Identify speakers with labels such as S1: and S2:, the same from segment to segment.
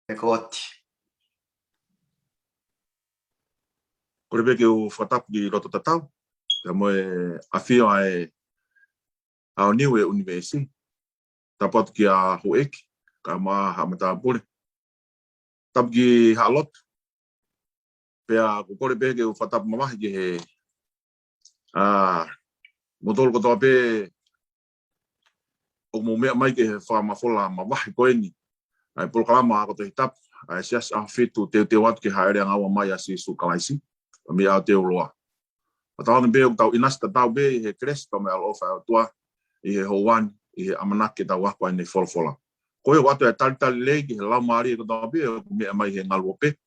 S1: Eccoci.
S2: Ko le ke o whatapu ki roto tatau. Ka moe awhio ai ao niu e universi. Tapatu ki a hoeki. Ka maa hamata pule. Tapu ki halot. Pea ko kore pe ke o whatapu mamahi ki he motolo kotoa pe o mo mea mai ke he whamafola mawahi koeni. Ai polokalama ako te hitapu. Ai sias a whitu te watu ki haere ang awa mai a si su kalaisi. Mi a te uloa. Patawangan be tau inasta tau be he kres pa me alofa tua I he hoan I he amanake tau wako ai nei folfola. Koe watu e talitali lei ki he lau maari ko tau be o mea mai he ngaluope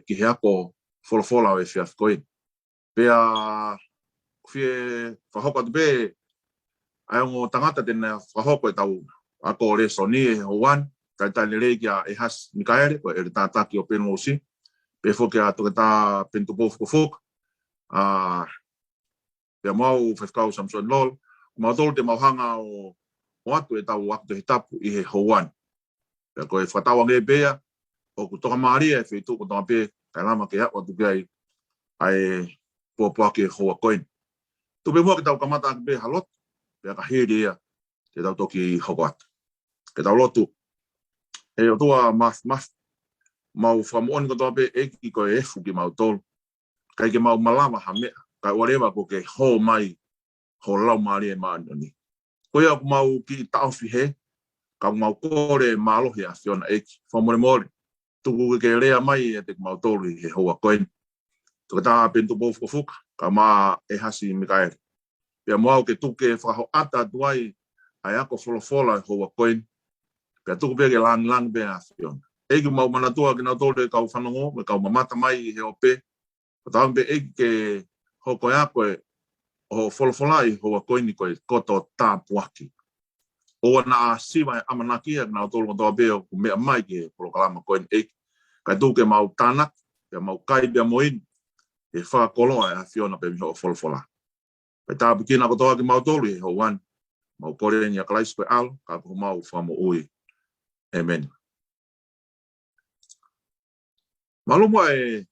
S2: ki he ako folfola o e fiaf koe. Pea fie whahoko atu be ai ongo tangata tena whahoko e tau ako le soni he hoan talitali lei ki a e has mikaere ko e tātaki o peno osi. Pe foke a toke tā pentupo fukufuku. Pea mau whewkau Samson Lol. Mau tolu te mauhanga o atu e tau atu te hitapu I he hoan. Pea koe whatawang e bea o ku toka maaria e whitu ko tonga pe kai lama ke hapa tu kai ai pōpua ke hoa koin. Tu pe mua ke tau kamata ake be halot. Pea ka hiri ea te tau toki hoko atu. Ke tau lotu. E o tua mau whamuoni ko tonga pe eki koe efu ki mau tolu. Kai ke mau malama ha mea. Kai wharewa ko ke ho mai ho lau maari e maanoni. Koe aku mau ki tau fihe. Ka mau kore malohi a whiona eki. Whamore mori. Tuku ke rea mai e te mau tolu I he hoa koen. Tuka tā pentu bofu fuka. Ka maa e hasi mikaere. Pea mau ke tuke whaho ata tuai. Ai ako wholofola hoa koen. Pea tuku pia ke lang be a whiona. Eki mau manatua ki nau tolu e kau whanongo. Me kau mamata mai he ope. Patawang pe eki ke hoko ya koe o wholofolai hoa koini koe koto tā puaki. O na siwa e amanaki ak na tolu kotoa beo ku mea mai ke polokalama koini eki. Kai tuke mau tānak, ke mau kai bea moin, e whakoloa e a whiona pe miho o wholofola. Kai tā pukina kotoa ki mau tolu e ho wan. Mau kore ni a kalaisi koe alo, ka kuhu mau whamo ui. Amen. Malumwa e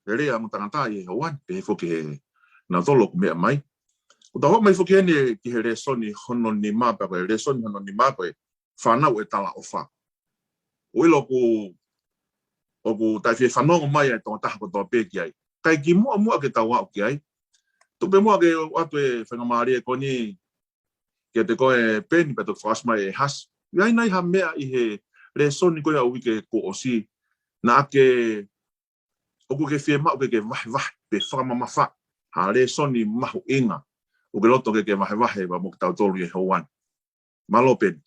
S2: rea mutangata I ho wan, pe he fuki he na tolo ku mea mai. Uta hoa mai fuki hene ki he resoni hono ni mapa koe, resoni hono ni mapa koe, whanau e tala o wha. Uilo ku tai whi whanongo mai ai tonga taha kotoa pēki ai. Kai ki mua ke tau wau ki ai. Tupe mua ke watu e whangamari e koni ke te koe pēni pe toki whaasmai e has. Iai nai ha mea I he resoni koe au wike ko osi. Na ake oku ke whie mau ke wahe pe whakamamafa. Ha resoni mahu inga. O ke loto ke wahe wa mo ke tau tolu e hoan. Malo peni.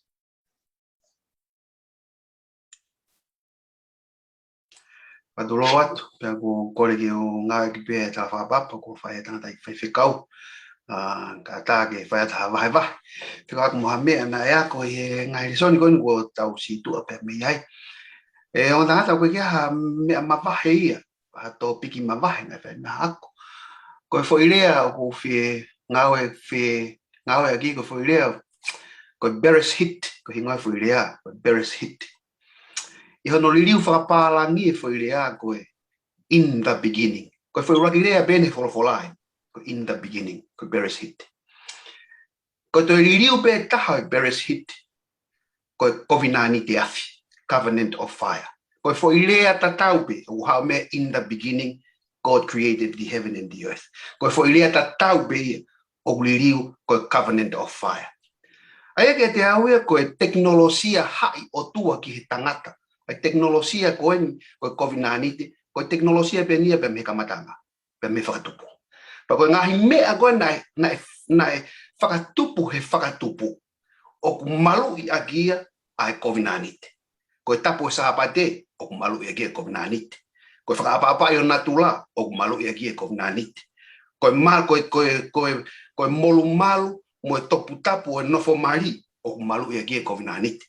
S1: Padolo atu, pea ko kore ki o ngā ki pēa tā whapapa ko whae tangata I whaiwhikau. Ka tā ke whae tā wahe. Whika aku moha mea na ea ko I ngai risoni koini ko tau si tua pēa mei ai. E o tangata koe kia ha mea mawahe ia. Ha tō piki mawahe ngai whae mea aku. Koe whoirea o ko whie ngāwe aki ko whoirea. Koe Beres hit, ko hingai whoirea. Koe Beres hit. I hono liliu whakapalangi e whoirea koe in the beginning. Koe whoirea bene wholofolae. Koe in the beginning. Koe Beres hit. Koe toi liliu pe taha e Beres hit. Koe kovinani te afi. Covenant of fire. Koe whoirea tatau pe. Hau me in the beginning. God created the heaven and the earth. Koe whoirea tatau pe. O liliu koe covenant of fire. Aia ke te auea koe teknolosia hai o tua ki he tangata. Ai teknolosia koe kovinanite, koe teknolosia pe nia pe me kamatanga, pe me whakatupu. Pa koe ngahi mea koe nai whakatupu he whakatupu. O ku malu I agia ai kovinanite. Koe tapu e sahapate, o ku malu I agia kovinanite. Koe whakaapa o natula, o ku malu I agia kovinanite. Koe molu malu, mo e topu tapu e nofo mari, o ku malu I agia kovinanite.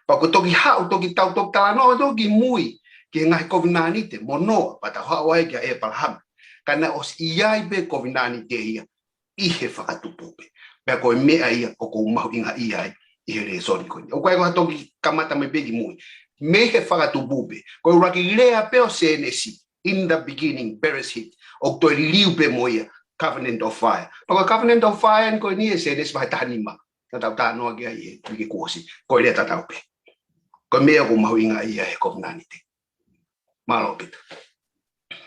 S1: Pako toki hau, toki tau, toki talanoa, toki mui, ki ngahi kovinanite, monoa, pata hau ai kia e palham. Kana os iai pe kovinanite ia, ihe whakatupupe. Pea koe mea ia, o ko umahu inga iai, ihe re sori koe. O koe koe toki kamata me peki mui. me he whakatupupe. Ko raki lea peo senesi. In the beginning, Bereshit. O toi liu pe moia. Covenant of fire. Pako covenant of fire ko ni senes vai tanima. Tatau tanoa kia i e kuosi. Ko le tatau pe. Ko mea ko mahuinga ia he kovenanite. Malo pito.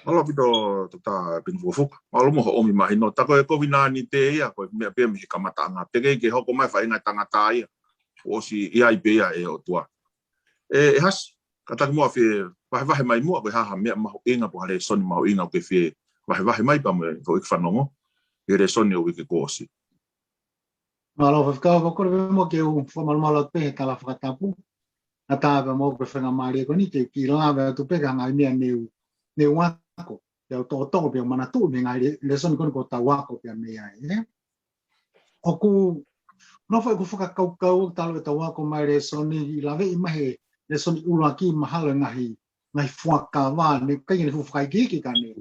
S2: Malo pito tota pinfufu. Malo mo omi mahino. Tako e kovenanite ia ko mea pe mi kamatanga. Pege ke hoko mai whainga tangata ia. Osi ia i pea e o tua. E has kata mo fe vai mai mo ko ha mea mahuinga po hale soni mahuinga pe fe vai mai pa mo ko ikfanongo. Ere soni o wiki kuosi.
S3: Malo whakao wakore mo ke u whamalumalo pehe tala whakatapu. Na tāwe mo ke whenga maari ko ni ki lawe atu peka ngai mea neu wako. Te o tō pia mana tū me ngai le soni koni ko tā wako pia mea e. O ku nowhai ku whakakaukau talo e tā wako mai le soni I lawe I mahe le soni ula ki mahalo ngai whakawa ne kai ne whakai ki ka ne.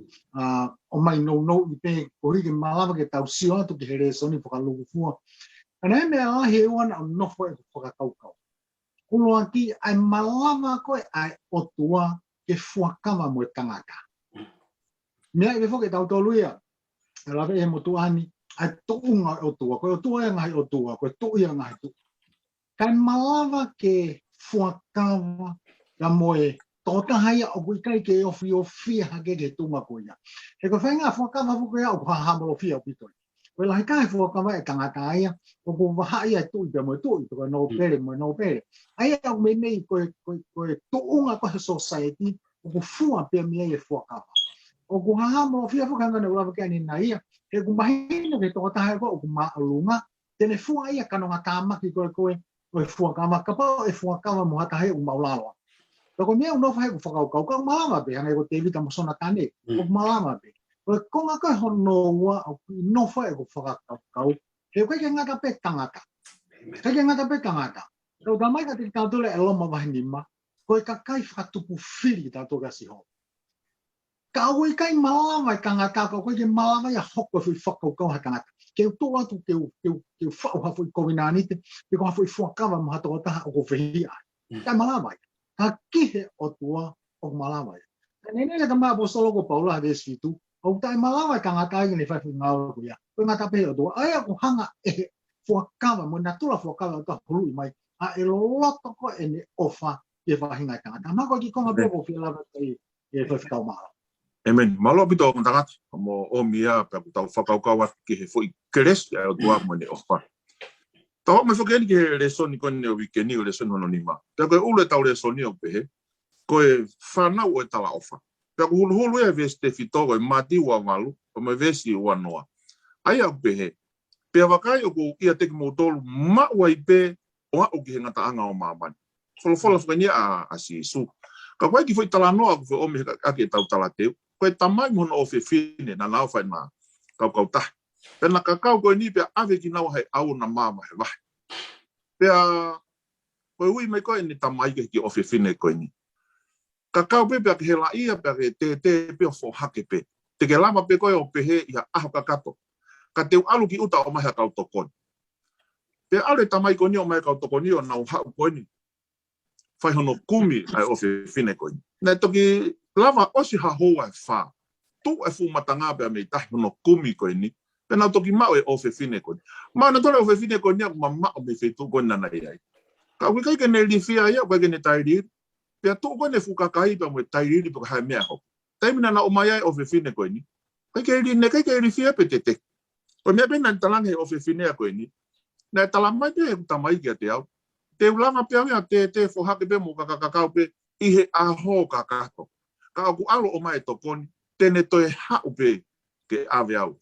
S3: O mai no I pe ko hiki malawa ke tau sio atu ki he le soni whakaluku fua. Ana me a he one am no for whakakaukau. Kulo aki ai malawa koe ai otua ke fuakawa mo tangata. Mea I whoke tau toluia. E lawe e motu ani ai tounga otua. Koe otua ia ngai otua. Koe tou ia ngai tu. Kai malawa ke fuakawa ya moe tōtahaya o kui kai ke ofi hake ke tuma koia. He ko whainga fuakawa fuko ia o kua hamalo fia o pitoi. Koe lahi kai fuakawa e tangata aia. O ko waha ia tui pe mo tui. Koe no pere mo no pere. Aia au me nei koe tounga koe society. O ko fua pe mea e fuakawa. O ko hamalo fia fukanga ne ulawa kia ni na ia. He ko mahina ke tōtahaya ko o ko maalunga. Tene fua ia kanonga tāmaki koe fuakawa. Kapao e fuakawa mo hatahaya o maulawa. Ko mea no fai ko whakaukau ka malama pe hanga ko te vita mo sona tane ko malama pe ko konga ka hono wa no fai ko whakaukau he ko ke ngata pe tangata ke ngata pe tangata ko da mai ka te tole e loma wa hinima ko ka kai whatupu fili ta to ga si ho ka o kai malama tangata ko ke malama ya hoko fu whakaukau ha tangata ke to atu ke whau ha fu kovinanite ke ko fu whakawa mo hato ta o ko fihia ka malama ka kihe o tua o malawai. Nene ka tama po solo ko paula de situ. O tai malawai ka ngata ni fa ngau ko ya. Ko ngata pe o tua ai ko hanga e fuakawa mo natura fuakawa ka hulu mai. A e loto ko ene ofa e fa hinga ka. Ma ko ki ko ngape ko fila ba tai e fa ka mala.
S2: Amen. Malo bito ko tangat mo o mia pa ko tau whakaukawa ki he foi keres ya o tua mo ne ofa. Tau me whakeni ke resoni kone o wikeni o resoni hononima. Pea koe ule tau resoni o pehe, koe whanau o e tala ofa. Pea ko hulu e vesi te whitogo e mati ua walu, o me vesi ua noa. Ai au pehe, pea wakai o ko ia teki mo tolu maua I pe o hao ki he ngata anga o mamani. Wholofola whakani a si isu. Ka koe ki whai tala noa ko whi ome ake tau tala teu, koe tamai mohono o whiwhine na nao whai na kau tahi. Pena kakao koe ni pea ave ki nau hei au na mama he wahi. Pea koe ui mai koe ni tamai ke ki ofi whine koe ni. Kakao pe pea ke he la ia pea ke te pea fo hake pe. Te ke lama pe koe o pehe ia aho kakato. Ka teu alu ki uta o mahi kau tokoni. Pea ale tamai koe ni o mahi kau tokoni o nau hau koe ni. Whai hono kumi ai ofi whine koe ni. Nei toki lama osi ha hoa e wha. Tu e fu matanga pea mei tahi hono kumi koe ni. Pena toki mau e ofe fine koe. Mau na tole ofe fine koe nia kuma mau me whetu koe nana iai. Ka ui kai kene li fia ia koe kene tairiri. Pea tu koe ne fukakai pa mwe tairiri pa kai mea ho. Taimina na o mai ai ofe fine koe ni. Kai ke li fia pe te te. Koe mea pena ni talange ofe fine koe ni. Na talamai pe e kutamai kia te au. Te ulanga pia mea te fohake pe mo kakakakau pe ihe aho kakato. Ka aku alo o mai tokoni. Tene toe hau pe ke ave au.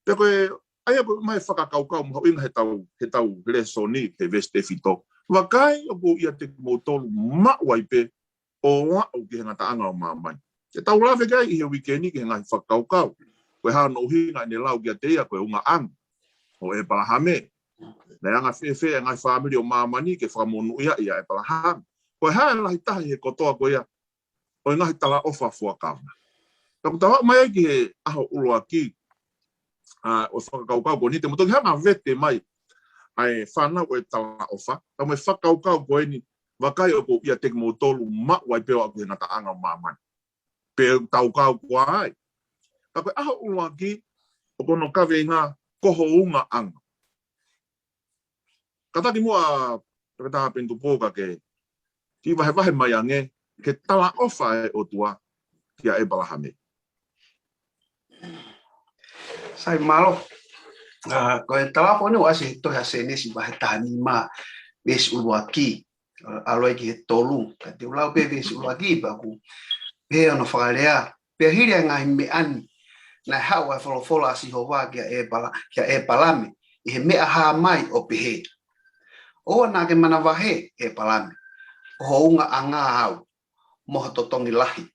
S2: Pea koe, aia koe mai whakakaukau mo inga he tau resoni he veste fito. Wakai o ko ia te motolu mauai pe o wau ki he ngata anga o mamai. Te tau lawe kai I he wikeni ki he ngai whakaukau. Koe hana o hinga ne lau kia te ia koe unga ang. O e palahame. Nei anga whewhe ngai whamiri o mamani ke whamonu ia e palahame. Koe hae lahi tahi he kotoa koe ia. O ngahi tala ofa fuakauna. Taku tawa mai ki he aho uloa ki. O whakaukau ko ni te motoki hanga vete mai ai whanau e tala ofa. Tau me whakaukau ko ni wakai o ko ia tek mo tolu ma wai pe o ko ngata anga maman pe tau kau kwai ka ko aho uaki o kono ka venga ko ho unga anga kata di mo a kata pentu poka ke ki vai mai ange ke tala ofa o tua kia e balahame
S1: sai malo ko tala pone wasi to ha sene si vai tani ma ves uaki aloi ki tolu ka te ulau pe ves uaki ba ku pe ono farea pe hiri nga me an na hawa folo asi hova kia e palame e me ha mai o pehe o na ke mana vahe e palame o unga anga au mo to tongi lahi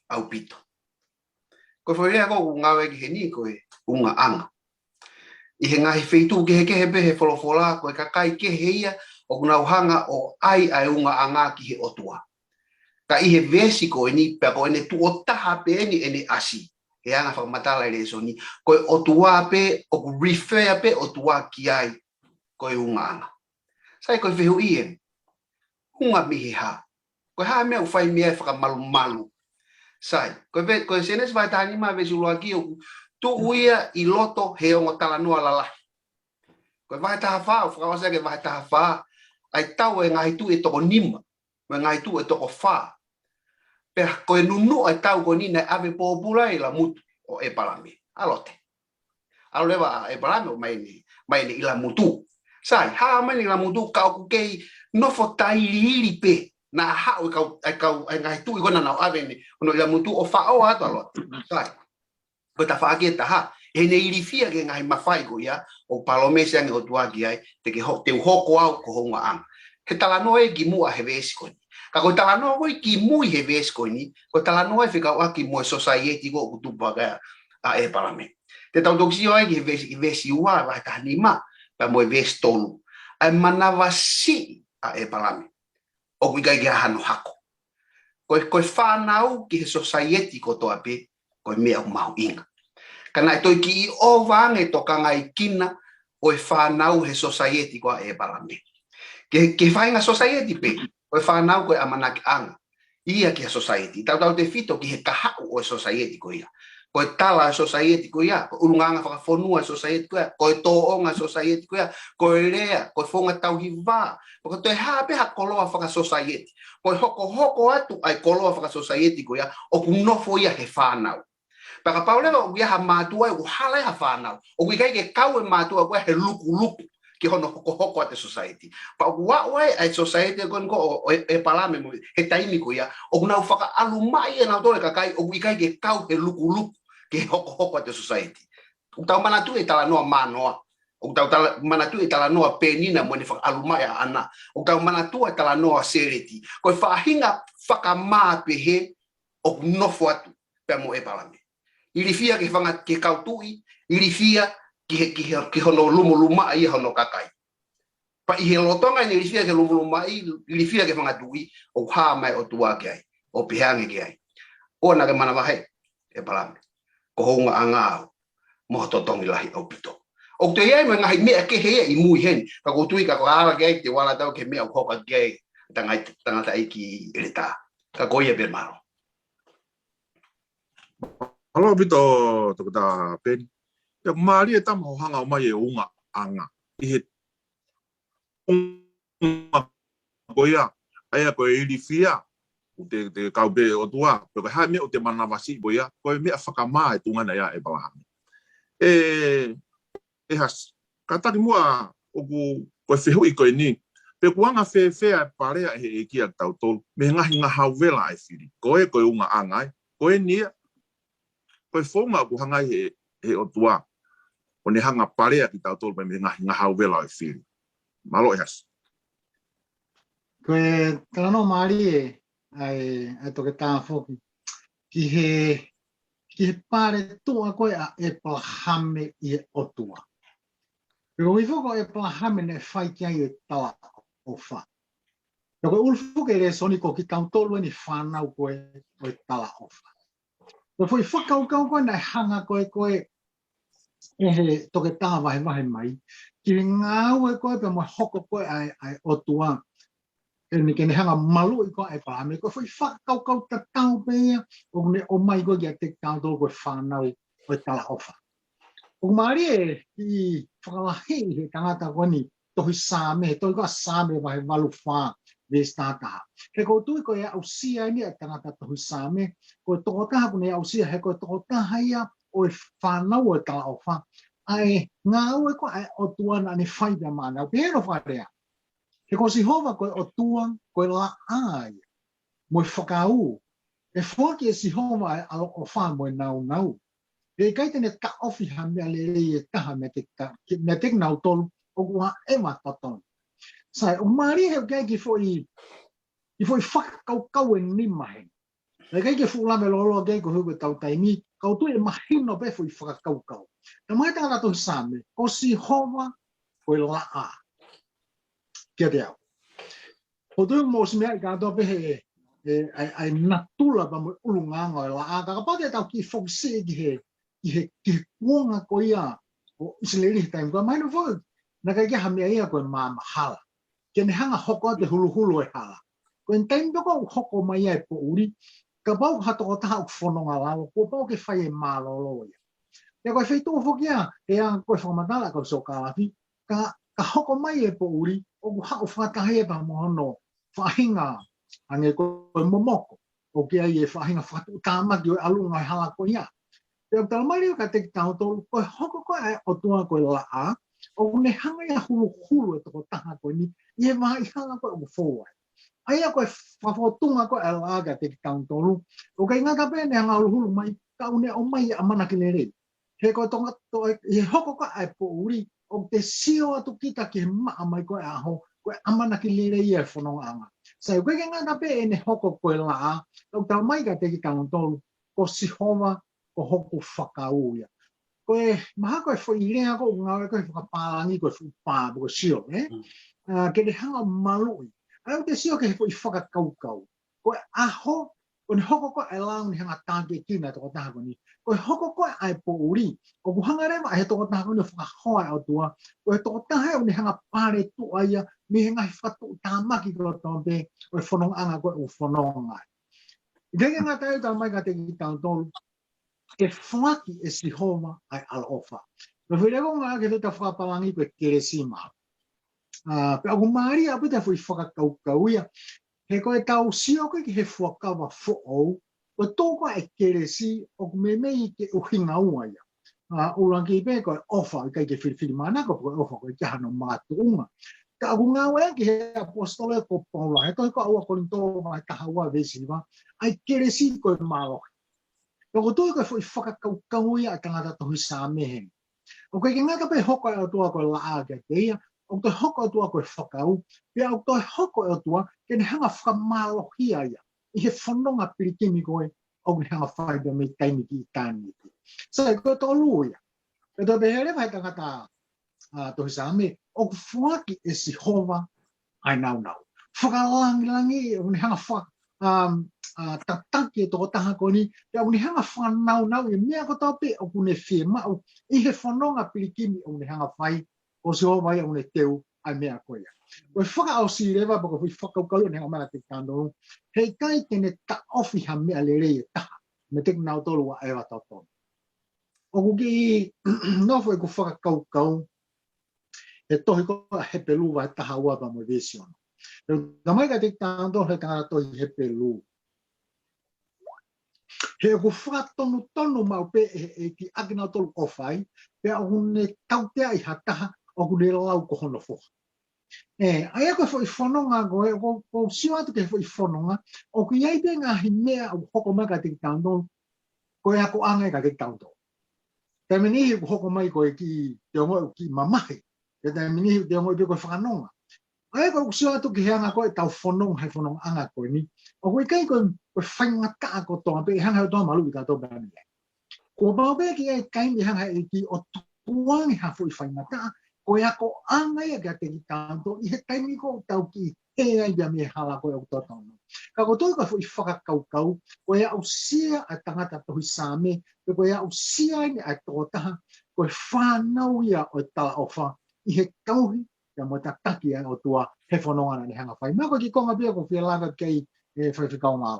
S1: au pito ko foi ko ngawe ki heni ko unga anga i he ngahi feitu ke he behe folo ko ka kai ke heia o na hanga o ai unga anga ki he otua ka i he vesi ko ni pe ko ne tu o taha pe ni ene asi e anga fa matala ile soni ko otua pe o refer pe otua ki ai ko unga anga sai ko vehu ien unga mi ha ko ha me fai me fa malu sai ko senes vai tani ma vesu loagi tu uia i loto he o tala no ala ko vai ta fa o ke vai ta fa ai tau e ngai tu e to nima me ngai tu e to fa pe ko nunu ai tau ko ni na ave popula i la mutu o e palami alote aleva e palami o mai ni ila mutu sai ha mai ni la mutu ka ku ke no fo tai li pe na ha o ka ngai tu i kona na ave ni no ila mutu o fa o ato alote sai ko ta fa ke ta ha e ne ilifia ke ngai mafai ko ya o palome se ngai o tua ki ai te ke ho te hoko au ko honga ang ke tala no e ki mu a heves ko ka ko tala no ko ki mu heves ko ni ko tala no e fika wa ki mu society ko tu paga a e palame te tau doksi o ki heves wa va ta ni ma pa mo heves tonu a manava si a e palame o ki ga hanu hako ko fa nau ki society ko to ape ko me o mau inga kana to ki o vange to kangai kina o fa nau he society ko e palame ke fa nga society pe o fa nau ko amanak anga ia ki society tau te fito ki he kaha o society ko ia ko tala society ko ia ulunganga fa fonua society ko to onga society ko ia ko lea ko fonga tau hiva ko to ha pe ha koloa fa society ko hoko atu ai koloa fa society ko ia o kuno fo ia he fa nau para paule o ia ha matua o hala ha fana o ki kai ke kau e matua ko he luku ki hono hoko ate society pa wa ai society ko e palame mo he taimi ko ia o na faka alumai na dole ka kai o ki kai ke kau he luku ki hoko ate society o tau mana tu e tala no mano o tau tala mana tu e tala no penina mo ni faka alumai ana o tau mana tu e tala no serity ko fa hinga faka ma pe he o no foatu pe mo e palame ilifia ke fanga ke kautui ilifia ki hono luma ai hono kakai pa i helotonga ni ilifia ke luma ai ilifia ke fanga tui o ha mai o tua ke ai o pihange ke ai o na ke mana wahe e palame ko honga anga mo totongi lahi o pito o te ia me ngai me ke he i mui hen ka ko tui ka ko ala ke te wala tau ke me o hoka ke tanga ai ki reta ka ko ia be malo
S2: Alo bito to ta pen. Ya mali eta mo hanga mai e unga anga. I unga boia aya ko ilifia te kau be o tua ko ha me o te mana vasi boia ko me afaka mai tunga na ya e bala. Has kata di mua o ko fehu i ko ni pe kuanga fe pare e kia tau tol me ngahi hawela e fili ko e ko unga anga ko e ni ko fonga ku hanga he o tua o ne hanga parea ki tau tolu me nga hau vela e fili malo has
S3: ko tano mari ai to ke ta fo ki he pare tu ko e pa hame i o tua pero i fo ko e pa hame ne fai ki ai tala o fa ko ulfu ke re soniko ki tau tolu ni fa na ko e tala o fa ko foi whakau ko na hanga koe he toke taha wahe mai ki ngā ue koe pe mo hoko koe ai o tua ni kene hanga malu iko e pa me ko foi fa kau ta tau pe o ne o mai ko ya te tau do ko fa na o tala ofa o mari i fa he tangata ko ni to hisame to ko same vai malu fa vestata ke ko tu ko ya usia ni tangata to hisame ko to ta ko ne usia he ko to ta haya o fa na o tala ofa ai nga o ko o tuana ni fai da mana pero fa rea ke ko si hova ko o tuan ko la ai mo whakau e whoki e si hova o wha mo nau e kai tene ka ofi ha mea le e taha me te nau tolu o kua e mataton sai o mari he kai ki foi whakakau e ni mahe e kai ki fula me lolo kai ko huko tau taimi kau tu e mahino pe foi whakakau na mai tanga to same ko si hova ko la a kia te au. O tui mo si mea i kātoa pehe ai natula pa mo ulunganga la a ka pate tau ki fokse ki he kuonga ko ia o isileri taim ko mai no fo na ka ha mea ia ko ma mahala ke ne hanga hoko te hulu e hala ko en taim ko hoko mai ai po uri ka pau hato ko taha fononga la ko pau ke fai e malolo ia ya ko fei to fokia e a ko fomatala ko so ka hoko mai e po uri o ku hao whatahe pa mohono whahinga ange ko momoko o kia i e whahinga whatu tāmaki o alunga i hala ko ia. Te o talamari o ka te tau tolu ko hoko ko e o tua ko la a o ne hanga ia hulu e toko taha ko ni i e maha i hala ko o fōai. Aia ko e whawhotunga ko e la a ka te tau tolu o ka ingata pēne hanga hulu mai ka une o mai a manaki le rei. He ko tonga i hoko ko e po uri o te sio atu kita ki he maa mai koe aho, koe amana ki lere i e whanonga anga. Sai koe ke ngata pe e ne hoko koe laa, o tau mai ka te ki tangotolu, ko si hova, ko hoko whakau ia. Koe, maha koe whai rea ko ngawe koe whakapalangi koe whupā, koe sio, ke te hanga malui. Ai o te sio ke he whai whakakaukau. Koe aho, ko ne hoko koe e lao ni hanga tāke kina toko taha ko ni. Koe hoko koe ai po uri, o kuhanga rewa he toko taha ko ni whakahoa o tua, koe toko taha o ni hanga pare tu aia, mi he ngai whatu tāmaki ko tompe, o e whanong anga koe o whanong ai. I teke ngā taio tā mai ka te ki tāu tolu, e whaki e si homa ai ala ofa. Koe whireko ngā ke te whakapalangi koe kere si maha. Pe aku maari apu te whi whakakaukau ia, he koe tau sio koe ki he whakawa who'ou, o tōko e kere si o me mei ke uhinga ua ia. Urangi i pe koe ofa, i kai ke whiriwhiri manako koe ofa koe ki hano mātuunga. Ka aku ngā wea ki he apostole ko Paula, he koe ko aua korinto mai tahaua vesiva, ai kere si koe mālohi. Ko tōi koe whi whakakaukau ia a tangata tohi sā mehe. O koe ki ngata pe hoko e o tua koe laa ke teia, o koe hoko e o tua koe whakau, pia o koe hoko e o tua, ke ne hanga whakamallohia ia. I he whanonga pirikimi koe, o ni hanga whaida me taimi ki i tāni. Sai, koe tō luia. E tō pehere vai tangata tohi sā me, o ku whaki e si hova ai nau. Whakalangi, o ni hanga tataki e tō taha ko ni, o ni hanga whanau, i mea ko tau pe, o ku ne whie mau, i he whanonga pirikimi, o ni hanga whai, o si hova ia o ne teu, ai mea koe. Koe whaka au si rewa, bako hui whakaukau ni hanga mana te kāndonu, hei kai tene ta ofi ha mea le rei e taha, me te nau tolu wa ewa tau. O ku ki nofo e ku whakaukau, e tohi ko he pelu wa taha ua pa mo vision. Na mai ka te kāndonu he kāna tohi he pelu. He ku whakatonu mau pe e ki ake nau tolu kofai, pe o ne tautea i ha taha, o ku ne lau ko hono foha. Ai ko foi whanonga ko sio atu ke foi whanonga o ku iai te ngā himea o hoko mai ka te tāndon ko e ako anga ka te tāndon. Te menihi ko hoko mai ko e ki te ongo ki mamahi. Te menihi te ongo i pe ko whanonga. Ai ko sio atu ke hanga ko e tau whanonga hei whanonga anga ko ni. O ku i kai ko whainga kaa ko tonga pe hanga heo tonga malu i tātou bani. Ko pao pe ki e kai mi hanga e ki o tuangi ha foi whainga kaa. Ko ia ko anga ia ka te ki tānto, i he taimi ko tau ki e ai bia me hala ko e o tōtonu. Ka ko tōi ka fo i whakakaukau, ko ia au sia a tangata tohi sāme, ko ia au sia ni a tōtaha, ko e whānau ia o tala ofa, i he kauhi ya mo ta taki o tua he fononga ni hanga fai ma ko ki konga bia ko fia langa kei e fai kau ma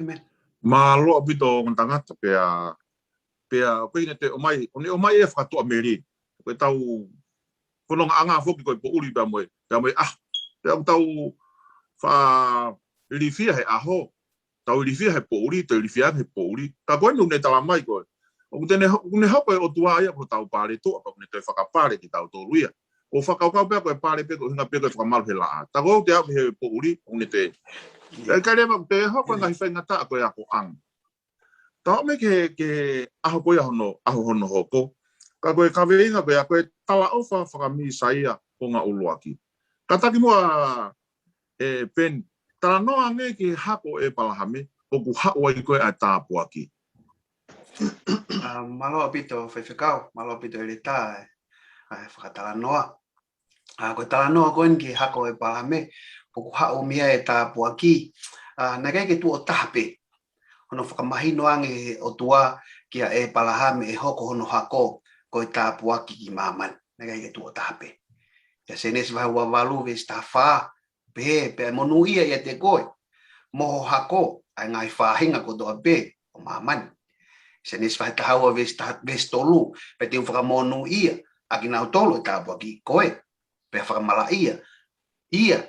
S1: Amen.
S2: Ma lo bito ng tangata pea ko ina te o mai e fa to ameri ko tau kono anga fo ko po uri ba mo pea tau fa rifia he aho tau rifia he po uri te rifia he po uri ka ko no ne tala mai ko o tene ne hapa o tua ia ko tau pare to pa ne te whakapare ki tau to ruia o whakakau pea ko e pare pe ko hinga pe ko whakamaru he laa ta ko te he po uri o ne te ka rema te hapa ngai whaingata ko ia ko ang ta me ke aho ko ia hono hoko ka koe kaweinga koe a koe tala ofa whakami saia o ngā uluaki. Ka taki mua pen, tala noa nge ki hako e palahame o ku hako ai koe a tāpuaki.
S1: Malo pito whaiwhikau, malo pito e tā whakatala noa. Koe tala noa koen ki hako e palahame o ku hako mia e tāpuaki. Nā kei ke tu o tahape. Hono whakamahino ange o tua kia e palahame e hoko hono hako ko ta puaki ki maman nega ke tu tape ya senes va wa valu ve sta fa pe monu ia ya te koi mo hako ai ngai fa hinga ko do be o maman senes va ta hawa ve sta bestolu pe te fa monu ia akina tolo ta puaki koi pe fa mala ia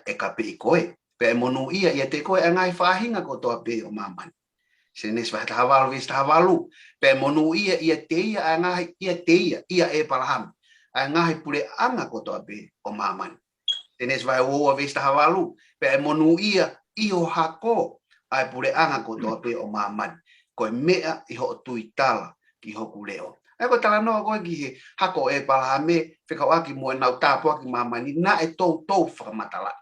S1: e ka pe koi pe monu ia ya te koi ai ngai fa hinga ko do be o maman senes va ta hawa ve sta valu pe monu ia teia anga ia e palaham anga pule anga ko to be o maman tenes vai o vista havalu pe monu ia io hako ai pule anga ko to be o maman ko mea i ho tuitala ki ho kuleo ai ko tala no ko ki hako e palahame fika waki mo na tapo ki maman na e to fa matala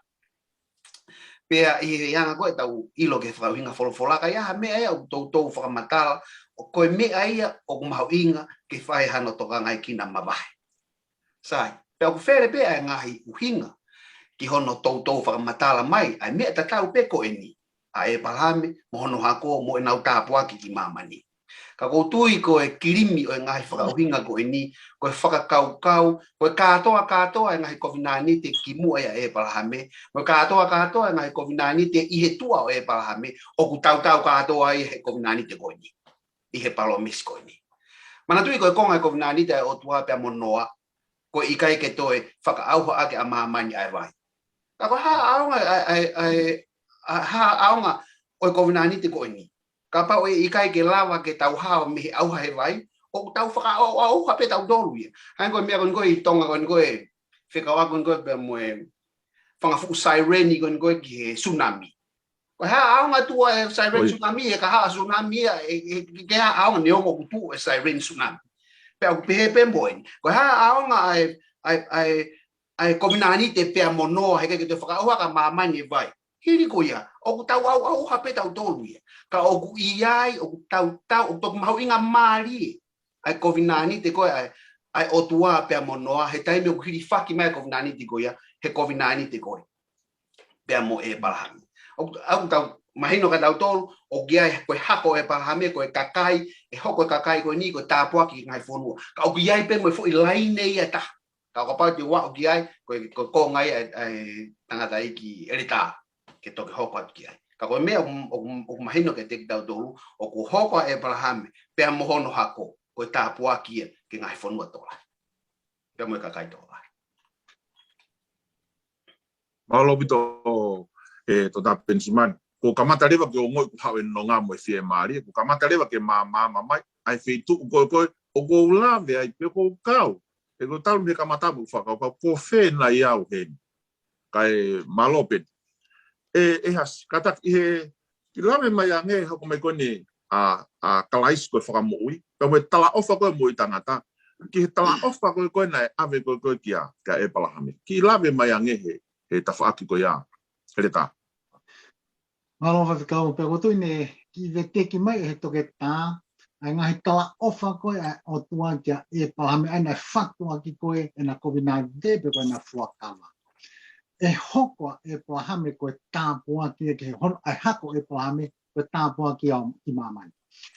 S1: pe i anga ko tau ilo ke fa hinga fola ka ya me ai to fa matala ko me ai o mau inga ke fai hano toka ngai kina mawai sai pe ko fere pe ai ngai uhinga ki hono tou whakamatala mai ai me ta tau pe ko eni ai palame mo hono hako mo na utapua ki mamani ka ko tui ko e kirimi o ngai whakauhinga ko eni ko whakakau ko katoa ngai kovinani te kimu e palame mo katoa ngai kovinani te ihe tua o e palame o ku tau katoa e kovinani te ko eni i he palo miskoini. Mana tui koe konga ko nani te o tua pe monoa ko ikai ke toe whakaauha ake a mamani ai vai. Ka ko aonga o ko nani te ko ni. Ka pa o ikai ke lava ke tau hao me auha he vai o tau whakaauha pe tau doru ia. Hain ko mea ko i tonga ko e whekau ko pe mo e whangafu sireni ko ki he tsunami. Aonga tua siren tsunami ka ha tsunami ke aonga ne o tu siren tsunami pe boy ko aonga ai kominani te pe mono he ke te whaka oha ka mama ni vai hiri ko ia o tau au hape tau tolu ia ka o iai o tau o to mau inga mali ai kominani te ko ai o tua pe mono he tai me hiri faki mai kominani te ko ia he kominani te ko pe mo e balham au tau mahino ka tau tolu o gia ko hako e palahame ko e kakai e hoko kakai ko ni ko tapua ki ngai fonua ka o gia pe mo fo i laine ia ta ka ko pa ti wa o gia ko ngai ai tangata iki elita ke to ke hoko gia ka ko me o mahino ke te tau tolu o ko hoko e palahame pe mo hono hako ko tapua ki ke ngai fonua tola pe mo kakai tola
S2: Malo bito to da pensiman ko kamata lewa ke o ngoi ku hawe no ngā mo e fie maari ko kamata lewa ke mama mai ai feitu ko o lave ai pe ko kau e ko tau me kamata bu fa ko fe na iau he kai malope has kata i lave mai ange ko mai ko ni a kalais ko fa mo ui ko me tala ofa ko mo itangata ki tala ofa ko na ave ko kia ka e palahame ki lave mai ange he ta fa ki ko ya eleta
S3: Malo fa kau pe ko tu ne ki vete ki mai he toke ta ai ngai tala ofa ko o tua ja e palahame ana faktua ki ko e na kovina de pe ko na fuakama e hoko e palahame ko ta pua ki ke hon ai hako e palahame ko ta pua ki ki mamai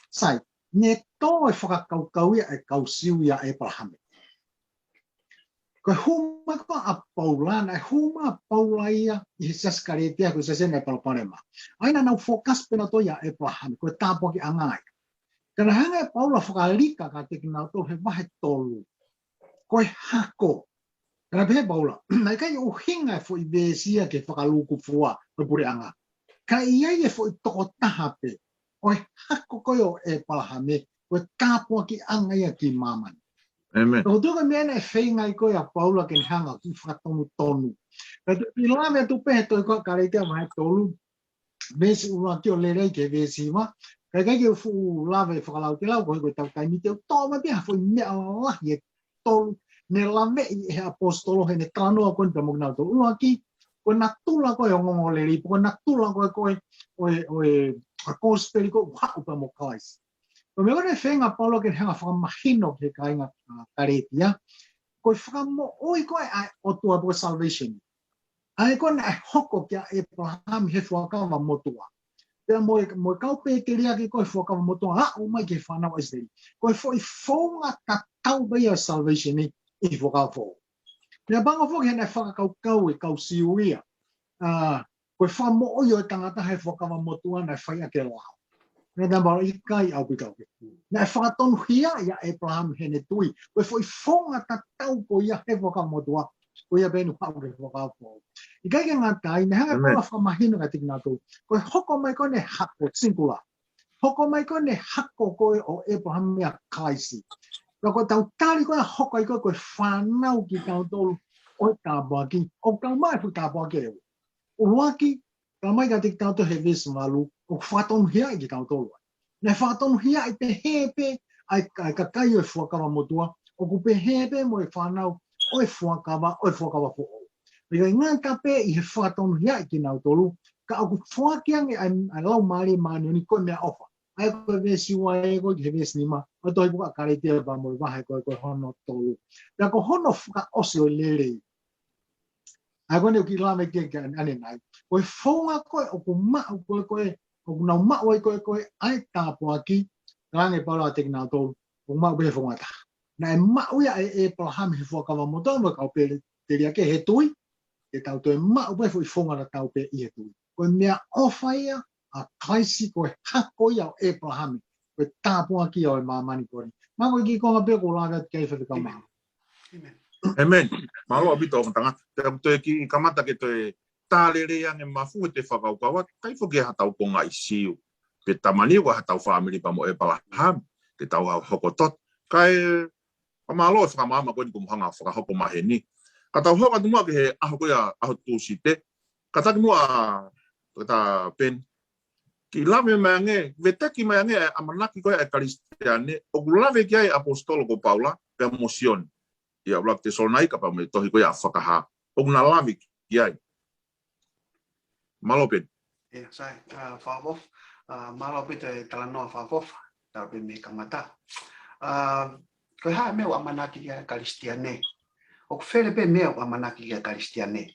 S3: sai ne to e whakakau e kau siu ia e palahame Ko huma ko a paula na huma paula ia I sas karitia ko sa sene palpanema. Aina na focus pena to ya Abraham ko tapo ki angai. Kana hanga paula fokalika ka tekna to he bahe tolu. Ko hako. Kana be paula. Na kai o hinga fo ibesia ke fakaluku fua ko pure anga. Ka ia ye fo to tahape. O hako ko yo Abraham ko tapo ki angai ki maman.
S2: Amen.
S3: No tu ka mena feinga I ko ya Paula ken hanga ki fatonu tonu. Pero ila me tu pe to ko karete mai tolu. Besi ua ki o lele ke besi ma. Ka ke fu lave fa la ke la ko ta kai mi te to ma bia fo me Allah ye tolu ne la me I apostolo he ne tano ko nta mo na to ua ki ko na tula ko yo ngo lele ko na tula ko a gospel ko ha pa mo kais. O me ore whenga Paulo ke hanga whakamahino ke kainga karetia, ko whakamo oi koe ai o tua po salvation. Ai koe na hoko kia Abraham he whakawa motua. Pea moe kau pēteria ke koe whakawa motua, ha o mai ke whanau eseri. Koe fo I whaunga ka tau bea salvation I whakawa fo. Pea banga fo ke hana whakakau kau I kau siuia. Koe whamo oi o tangata he whakawa motua na whaia ke lao. Na tambah ikai au pikau. Na whakaton hia ia Abraham hene tui. Koe foi whonga ta tau ko ia he whakamotua. Ko ia benu hau ke whakafo. Ikai ke ngatai, ne hanga kola whakamahino ka tika nātou. Koe hoko mai koe ne hako, singular. Hoko mai koe ne hako koe o Abraham mea kaisi. Ka koe tau tari koe hoko I koe whanau ki tau tolu o tāpua ki. O tau mai fu tāpua ki ewu. O waki, ka mai ka tika tau he visu malu. O whaton hia I ki tau tolu. Ne whaton hia I te hepe ai ka kai o whakawa motua. O kupe hepe mo whanau o whakawa po o. Pika ngā kape I he whaton hia I ki nau tolu. Ka o ku whakiangi ai lau maari maani o ni koe mea ofa. Ai koe vesi ua e koe ki he vesi nima. O toi puka karetia pa mo wahe koe hono tolu. Pika ko hono whaka ose o lelei. Ai koe neo ki lame kia ane nai. Koe whaunga koe o ku maa koe o kuna mao koe ai tāpua ki range pala te kina tolu o mao be fonga ta na mao ia Abraham he whakawa moto mo ka pe te ria ke he tui e tau te mao be fonga na tau pe I he tui ko mea ofaia a kaisi ko hako ia Abraham ko tāpua ki o mamani ko ma ko ki ko be ko la ke fe ka ma
S2: Amen. Malo abito o tanga te ki kamata ke te tālere yang e mafu te whakaukawa, kai whuke hatau konga I siu. Pe tamani wa hatau whamiri pa mo Abraham, ke tau hokotot, kai pamalo e whakamama koe ni kumuhanga whakahoko maheni. Ka tau hoka tumua ke he aho koe aho tūsite, ka taki mua ta pen, ki lave maange, veteki maange amanaki koe e karistiane, o kulave ki ai apostolo ko Paula, pe mosion. Ia ulak te solnai ka pa me tohi koe a whakaha, o kuna lave ki ai. Malopin.
S1: Ya, sai, favof, malopin te talanoa favof, tapi me kamata. Ko ha meu amanaki ya karistiane. O fere pe meu amanaki ya karistiane.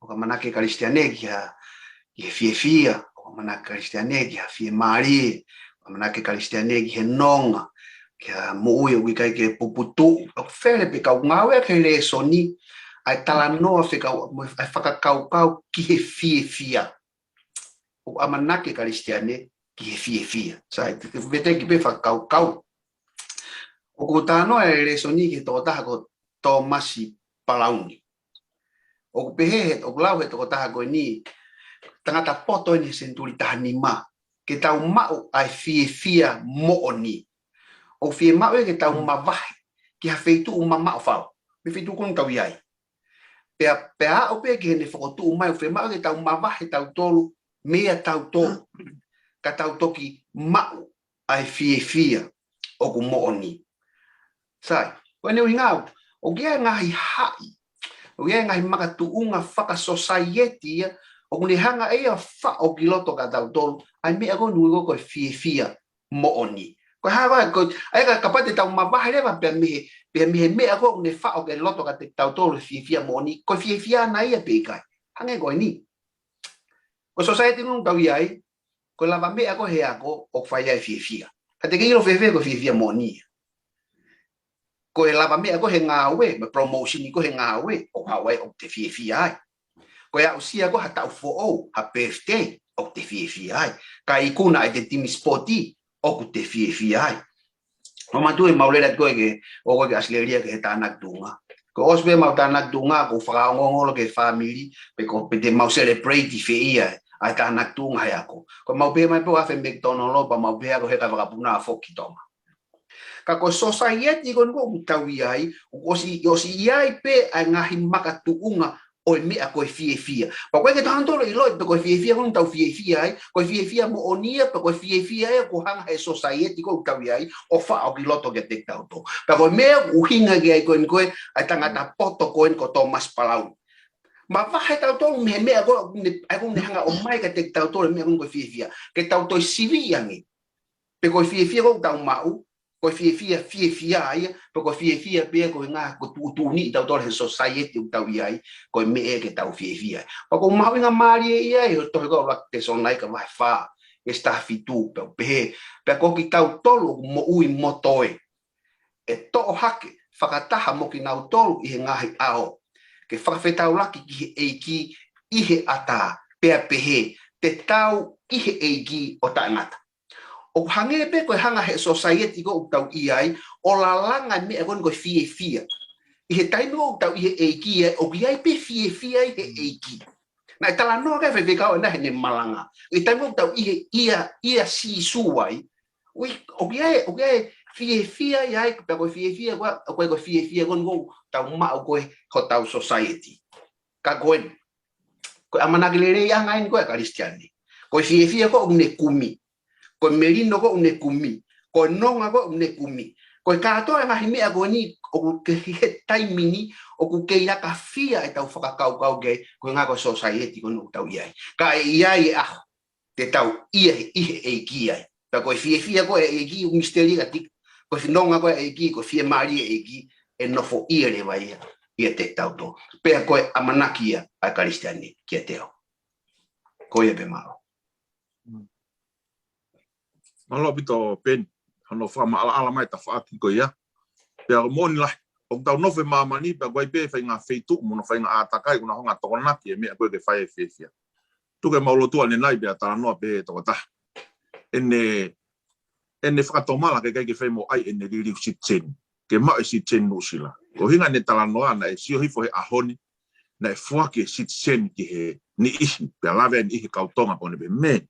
S1: O amanaki karistiane ya fiefia, o amanaki karistiane ya fie mari, o amanaki karistiane ya nonga, ya moi o kai ke puputu. O fere pe ka ngawe ke le soni. Ai talanoa fika ai whakakau ki he fiefia. O amanake karistiane ki he fiefia. Sai, vete ki pe whakakau. O ko tānoa e resoni ki tō taha ko tō masi palauni. O ko pehe, o ko lau he tō taha ko ni, tangata poto ni senturi taha ni ma. Ke tau mau ai fiefia mo ni. O fie mau e ke tau mawahi, ki ha feitu o mamau whao. Me feitu kong tau iai. Pea o pea ki hene whakotu o mai, o fie mau ke tau mawahi tau tolu, mea tau tolu. Ka tau toki mau ai fiefia o ko mo ni. Sai, koe neu ngau, o kia ngahi hai, o kia ngahi makatuunga whaka society, o kune hanga ea wha o kiloto ka tau tolu, ai mea ko nui ko koe fiefia mo ni. Koe hawa, ai ka kapate tau mawahi rewa, pia mihe mea ko kune wha o ke loto ka tau tolu fiefia mo ni, koe fiefia na ia pekai, hange koe ni. Koe society nung tau iai, koe lava mea ko hea ko o whai ai fiefia. Ka te kiro fiefia ko fiefia mo ni. ko e lava mea ko he ngā we, ma promotion ko he ngā we, o hawaii o te fie ai. Ko e au sia ko ha tau fo'ou, ha birthday, o te fie ai. Ka I kuna I te timi sporti, o ku te fie ai. O matu e maulera ko e o ko ke asleria ke he tānak tunga. Ko osbe mau tānak tunga, ko whakaongongolo ke family, pe ko pe te mau celebrate I fie ai, ai tānak tunga hea ko. Ko mau pe mai po a fe McDonald's, pa mau pe ako he ka whakapuna a foki tonga. Ka ko society ko ko utawi ai o si ai pe ai ngahi maka tuunga o me a ko fie pa ko ke tanto I lo pe ko fie ko tau fie ai ko fie mo onia pe ko fie ai ko hanga e society ko utawi ai o fa o piloto ke te tau to pa ko me u hinga ge ai ko ai tangata poto ko Thomas Palau ma va he tau to me ko ai ko ne hanga o mai ke te tau to me ko fie ke tau to sivi yangi pe ko fie ko tau mau ko fie ai pe ko fie pe ko nga ko tu ni tau tole society tau ai ko me e ke tau fie pa ko ma nga mari ai to ko la te son like vai fa esta fitu pe ko ki tau tolo mo ui motoe e to hake fakataha mo ki nau tolo I nga ao ke fakafetau laki ki eiki I he ata pe te tau I he eiki o tangata o hange pe ko hanga he society ko tau ai o la langa me ko fie I he taino tau I he eiki o ai pe fie I he eiki na tala no ka fe ka na he malanga I taino tau I ia si suai o ai fie ai pe ko fie ko fie ko tau ma ko tau society ka ko amana gelere yang ngain ko Kristiani ko fie ko ne kumi ko merino ko une kumi ko nonga ko une kumi ko kato nga hime ago ni o ke he taimini o ku ke ya ka fia e tau whakakau ge ko nga ko society ko no tau iai ka iai a te tau ie e ki ai ta ko fie ko e ki un misteri ka tik ko nonga ko e ki ko fie mari e ki e no fo ie le vai ie te tau to pe ko amanakia a Kristiani ki teo ko e be malo
S2: Malo bito pen ano fa ma ala mai ta fa ki ko ya pe mo ni la o tau no fe mama ni pe ko pe fa nga feitu mo no fa nga atakai una honga to na ki me ko ke fa e fia tu ke maulo tu ane nai be ta no pe to ta ene fa to mala ke ke fe mo ai ene li si chen ke ma si chen no sila ko hinga ne tala no ana e si hi fo e ahoni na e fo ke si chen ki he ni I pe la ven I ka tonga pone be me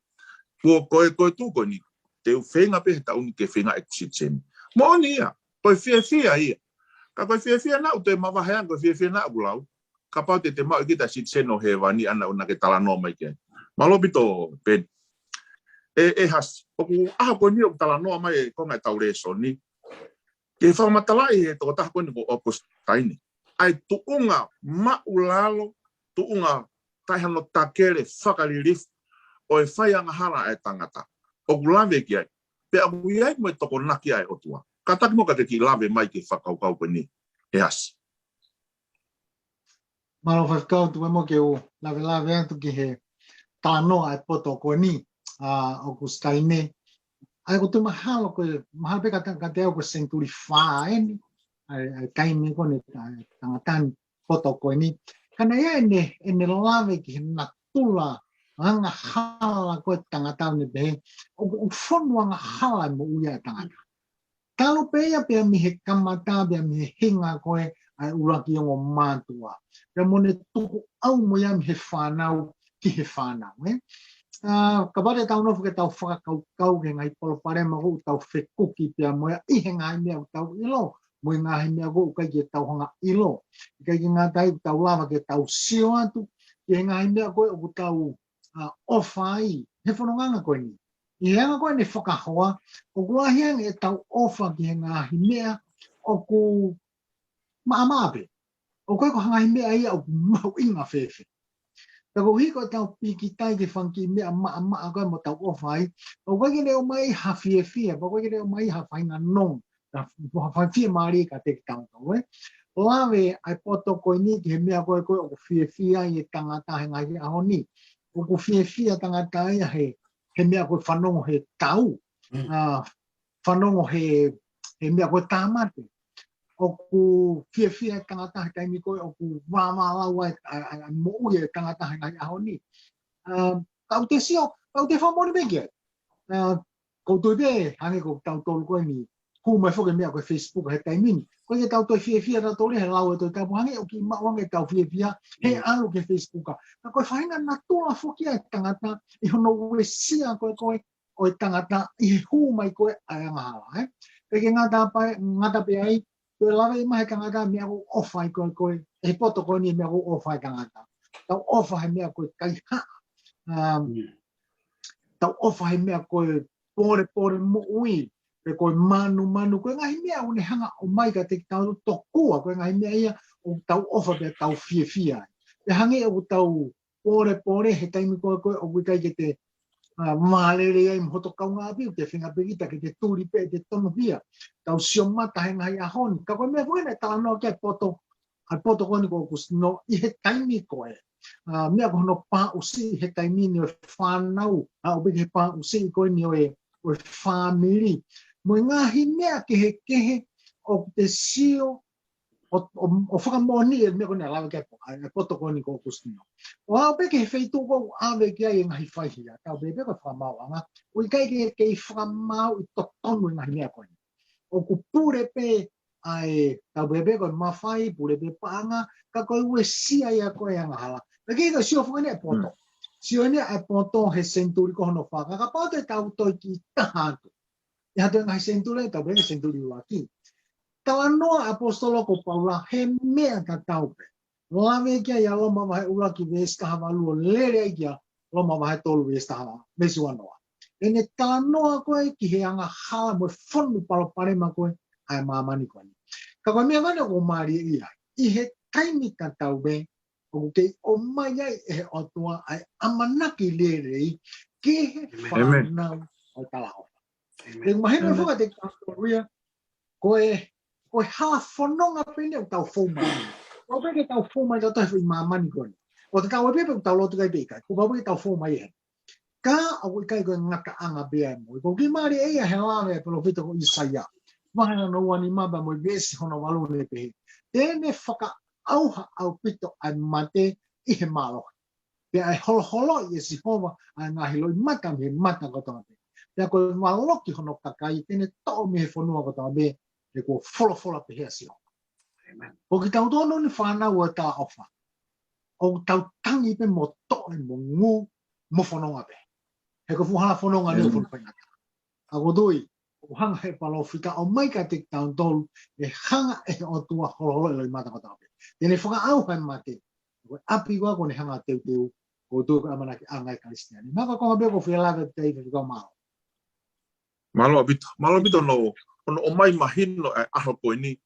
S2: ko tu ko ni te whenga pe ta uni ke whenga e kusitsen. Mo ni ia, koe fia ia. Ka koe fia na u te mawahean, koe fia na ulau. Ka pau te mau ki ta sitsen o he wani ana una ke tala no mai ke. Malobi to pen. E has, oku aha koe ni o tala no mai e konga e tau reso ni. Ke whamatalai e toko taha koe ni ko opus taini. Ai tuunga maulalo, tuunga taihano takere whakalirif o e whaianga hara e tangata. O lave ki ai pe abu ai mo toko naki ai o tua kataki mo ka te ki lave mai ki whakaukau ko ni e as
S3: Malo whakau tu mo ke o lave atu ki he tano ai poto ko ni o ku staine ai ko tu mahalo ko mahalo pe ka te o ko century fa ni ai taime ko ni tangatan poto ko ni kana ia ene lave ki na tula anga hala ko tangata ni be o fono anga hala mo uia tangata talo pe ia pe mi he kamata be mi hinga ko ai uraki ngo matua pe mo ne tu au mo ia mi he fanau ki he fanau ka bare tau no ke tau kau ke ngai polo pare ma go tau fekuki pe mo ia I he ngai me tau ilo mo ngai me go ka ke tau hanga ilo ka ke ngai tai tau lava ke tau sio atu ke ngai me go o tau ofai he whanonganga koe ni. I hanga koe ne whakahoa, o kua hiang e tau ofa ki he ngā himea o ku maamaape. O koe ko hanga himea ia o ku mau inga whewhe. Ka ko hiko tau piki tai ke whanki mea maa koe mo tau ofai, o koe kene o mai ha fie, o koe kene o mai ha whainga nong, ha fie maari ka te tau tau, Lawe ai poto koe ni ki he mea koe o ku fie ai e tangata he ngai aho ni. O ku fia tangata ia he mea koe whanongo he tau, whanongo he mea koe tāmate. o ku fia tangata he taimi koe o ku wāwālau ai mo ue tangata he ngai aho ni. Kau te sio, kau te whamoni mege. Ko tui be, hange ko tau tolu koe ni, ku mai whoke mea koe Facebook he taimi ni. Koe ke tau toi fia na tole he lau e toi tapu hange o ki mawange tau fia, he alu ke Facebook a. Ka koe whainga na tula whoki ai tangata, I hono ue sia koe o i tangata, I hu mai koe ai angahala. Peke ngata pe ai, koe lawe I mahe tangata mea ko ofai koe, he poto koe ni mea ko ofai tangata. Tau ofa he mea koe kai haa. Tau ofa he mea koe pore mo ui, pe koe manu, koe ngahi mea une hanga o mai ka te tau tokua, koe ngahi mea ia o tau ofa pe tau fia. Pe hange o tau pore, he taimi koe o kui kai ke te mālere ai mhoto kau ngā api, te whinga pegita ke te tūri pe te tono pia, tau siomata he ngahi ahoni, ka koe mea koe nei tala noa kia poto koe ni koe kusino, I he taimi koe. Mea ko no pā usi he taimi ni o whanau, o peke he pā usi koe ni o whamiri. Mo ngahi mea kehe o te sio o whakamoni e mea ko nea lawa kepo, poto koe ni koe kusino. O au peke he wheitu kou awe kia I ngahi whaihia, tau peke koe whamau anga, o I kai ke I whamau I totonu I ngahi mea koe ni. O ku pure pe ai tau peke koe mawhai, pure pe paanga, ka koe ue sia ia koe anga hala. Pake koe sio whakane e poto. Sio ene e poto he senturi ko hono whaka. Ka pao te tau toi ki tahantu. I hatu ngahi senturi, tau peke senturi ua ki. Tala noa apostolo ko Paula he mea ka tau pe. Lawe kia ia loma wahe ula ki vestahawa luo lere ai kia loma wahe tolu vestahawa mesua noa. Ene tala noa koe ki he anga hala mo whonu palo parema koe ai mamani koe. Ka koe mea ngane o maari ia. I he taimi ka tau pe o ke o mai ai e otua ai amanaki lerei ke he whanau o tala o. E mahina whuka te kātoria koe hala whanonga pene o tau whaumai. O peke tau whaumai tau tahi mamani koe. O te kaua pepe o tau lotu kai peka. Ko pake tau whaumai e. Ka o kai koe ngaka anga bea mo. Ko ki maari eia he lawe e pelo fita ko Isaia. Mahina no wani maba mo vesi hono walu le pehe. Tene whaka auha au pito ai mate I he mālohi. Pea ai holo I e Sihova ai ngā hiloi mata me mata kotonga pe. Pea koe waloki hono kakai tene tau me he whanua kotonga pe e ko whola pe hea Sihova. O ki tau tono ni whanau o tā ofa. O tau tangi pe mo toe mo ngu mo whanonga pe. He ko fuhala whanonga ni o whanupangata. A ko tui, o hanga he palo whika o mai ka te tau tolu e hanga e o tua holo e loi mata kotonga pe. Tene whaka au hai mate. Api wa ko ne hanga teu o tu ka mana angai kristiani maka ko be ko fela ke te ko malo
S2: bito no o mai mahino e aho ko ni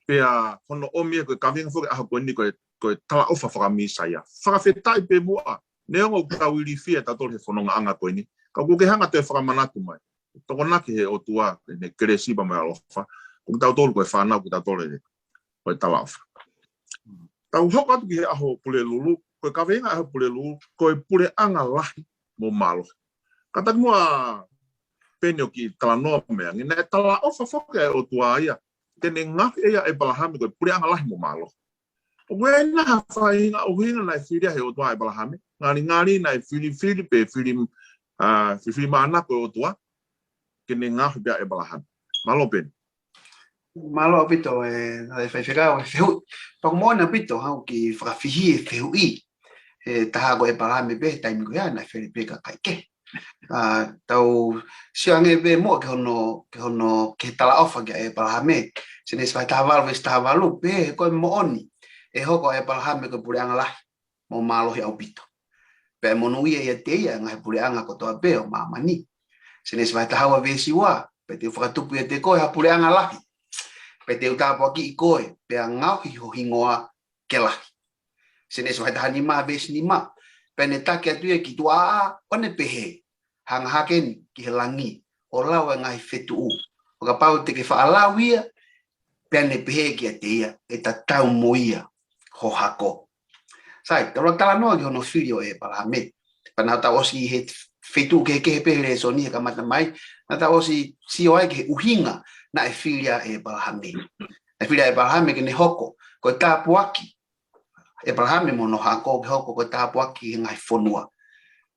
S2: pe a kono o mi ko ka ving fo aho ko ni ko tala ofa fa mi saya fa fe tai pe mua ne ngo ka wili fia ta tole fono anga ko ni ka ko ke hanga te fa mana tu mai to kona ke o tua ne kresi ba mai ofa ko ta tole ko fa na ko ta tole ko tala ofa tau hoka tu ki he aho pule lulu, koe ka venga aho pule lulu, koe pule anga lahi mo malo. Kata mua penio ki tala noa mea, ngina e tala ofa whoka e o tua ia, tene ngahi ea e balahame koe pule anga lahi mo malo. O koe naha whainga o hinga nai whiria he o tua e balahame, ngari nai whiri pe whiri maana koe o tua, kene ngahi pia e balahame. Malo peni.
S1: Malo apito ai whaiwhekau e whehu. Pakumoana apito hau ki whakawhihi e whehu I. Taha ko e parame be taimi ko ia na wheri peka kai ke. Tau siange be mo ke hono ke tala ofa ke e parame. Sene svai tahavalu be ko mo oni. E hoko e parame ko pure anga lahi. Mo malo hi apito. Pe mo no ia te ia ngai pure anga ko toa be o mamani. Sene svai tahawa vesiwa. Pe te whakatupu e te koe ha pure anga lahi. Pe te utapa ki I koe, pe a ngau hi ho hingoa ke lahi. Sene so haita hani maa vesi ni maa. Pe ne take atu e ki tua a, one pehe. Hanga hakeni ki he langi, o lau e ngahi whetu u. O ka pau te ke whaalau ia, pe ne pehe ki a te ia, e ta tau mo ia, ho hako. Sai, te roa tala noa ki hono whirio e pala me. Pana ta osi he whetu ke he pehe le so ni he kamata mai, na ta osi si oai ke he uhinga, na e whiria e balahame. na filia Abraham ke ne hoko ko tapuaki Abraham mo no hako hoko ko tapuaki ngai fonua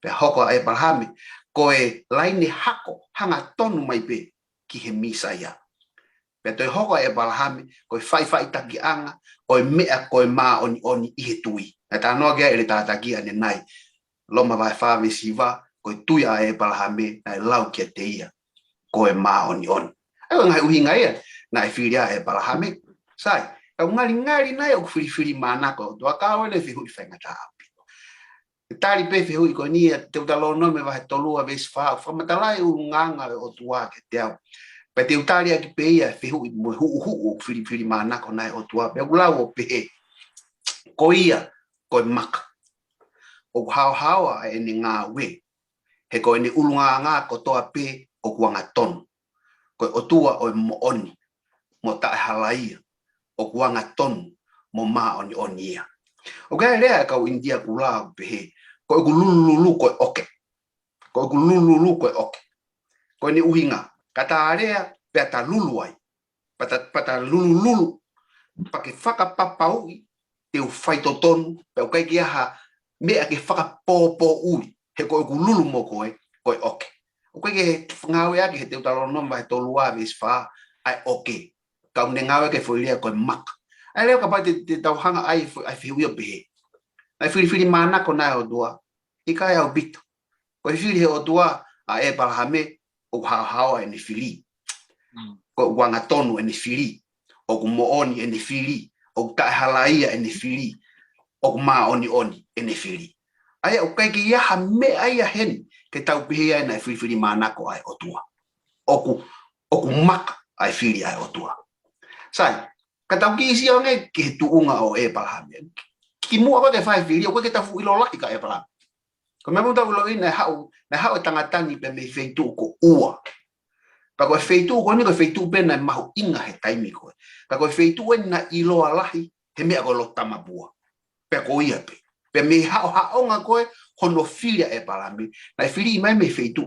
S1: pe hoko Abraham ko e laini hako hanga tonu mai pe ki he Misaia pe to hoko Abraham ko fai taki anga o mea ko ma oni I he tui na ta no ge ele ta ki ane nai loma vai fa me siva ko tui a Abraham na lau ke te ia ko ma oni ai ngai uhi ngai na filia Abraham sai au ngari nai o fili mana ko do ka ole fi hui fenga ta tali pe fi hui ko ni te utalo no me vai tolua ves fa matalai u nganga o tua ke te pe te utali ki pe ia fi hui mo hu fili mana ko nai o tua pe ula o pe ko ia ko maka o hawa e ni nga we he ko ni ulunga nga ko toa pe o kuanga ton ko o tua o mo oni mo ta halai o kuanga ton mo ma oni ia o ga le ka o India kula pe ko lulu ko oke ko lulu ko oke ko ni uhinga kata area pe ta lulu ai pata lulu pa ke faka papau te o fai toton pe o kai ki ha me ke faka po ui he ko lulu mo ko oke o kai ke ngawe aki he te utalo no mai to lua vis fa ai oke ka un ngawe ke folia ko mak ai le ka pa te tau hanga ai fi wi be ai fili mana ko na o dua I ka ya bit ko fili o dua a e Abraham o ha ni fili ko wanga tonu ni fili o mo oni ni fili o ta halaia ni fili o ma oni ni fili ai o kai ki ya ha me ai hen ke tau pia na fili mana ko ai o dua o ku mak ai fili ai o dua sai ka tau ki si o nge ke tu unga o Abraham ki mo ko te fai fili o ko ke ta fu ilo la ka Abraham ko me muta ulo ina hau tangatani pe me feitu ko ua pa ko feitu ko ni ko feitu pe na mahu inga he taimi ko pa ko feitu na ilo alahi he me ko lo tamabua pe ko ia pe me hau nga ko hono filia Abraham na fili mai me feitu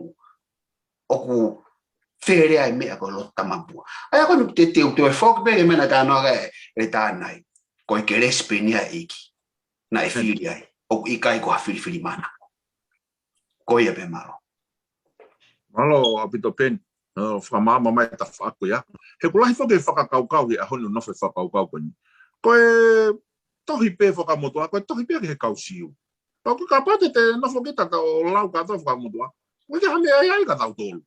S1: o ku fere ai me ko lo tamabua ai ko te fok pe me na ta no ga e ta nai ko ke respenia iki na filia o ikai ko fili mana ko ia pe malo
S2: apito pen fra mama mai ta fa ko ya he ko lai foke fa ka kau he hono no fa kau ko ni ko tohi pe fa ka moto ko tohi pe he kau siu ko ka pa te no foke ta o lau ka to fa moto ko ya me ai ka tau tolu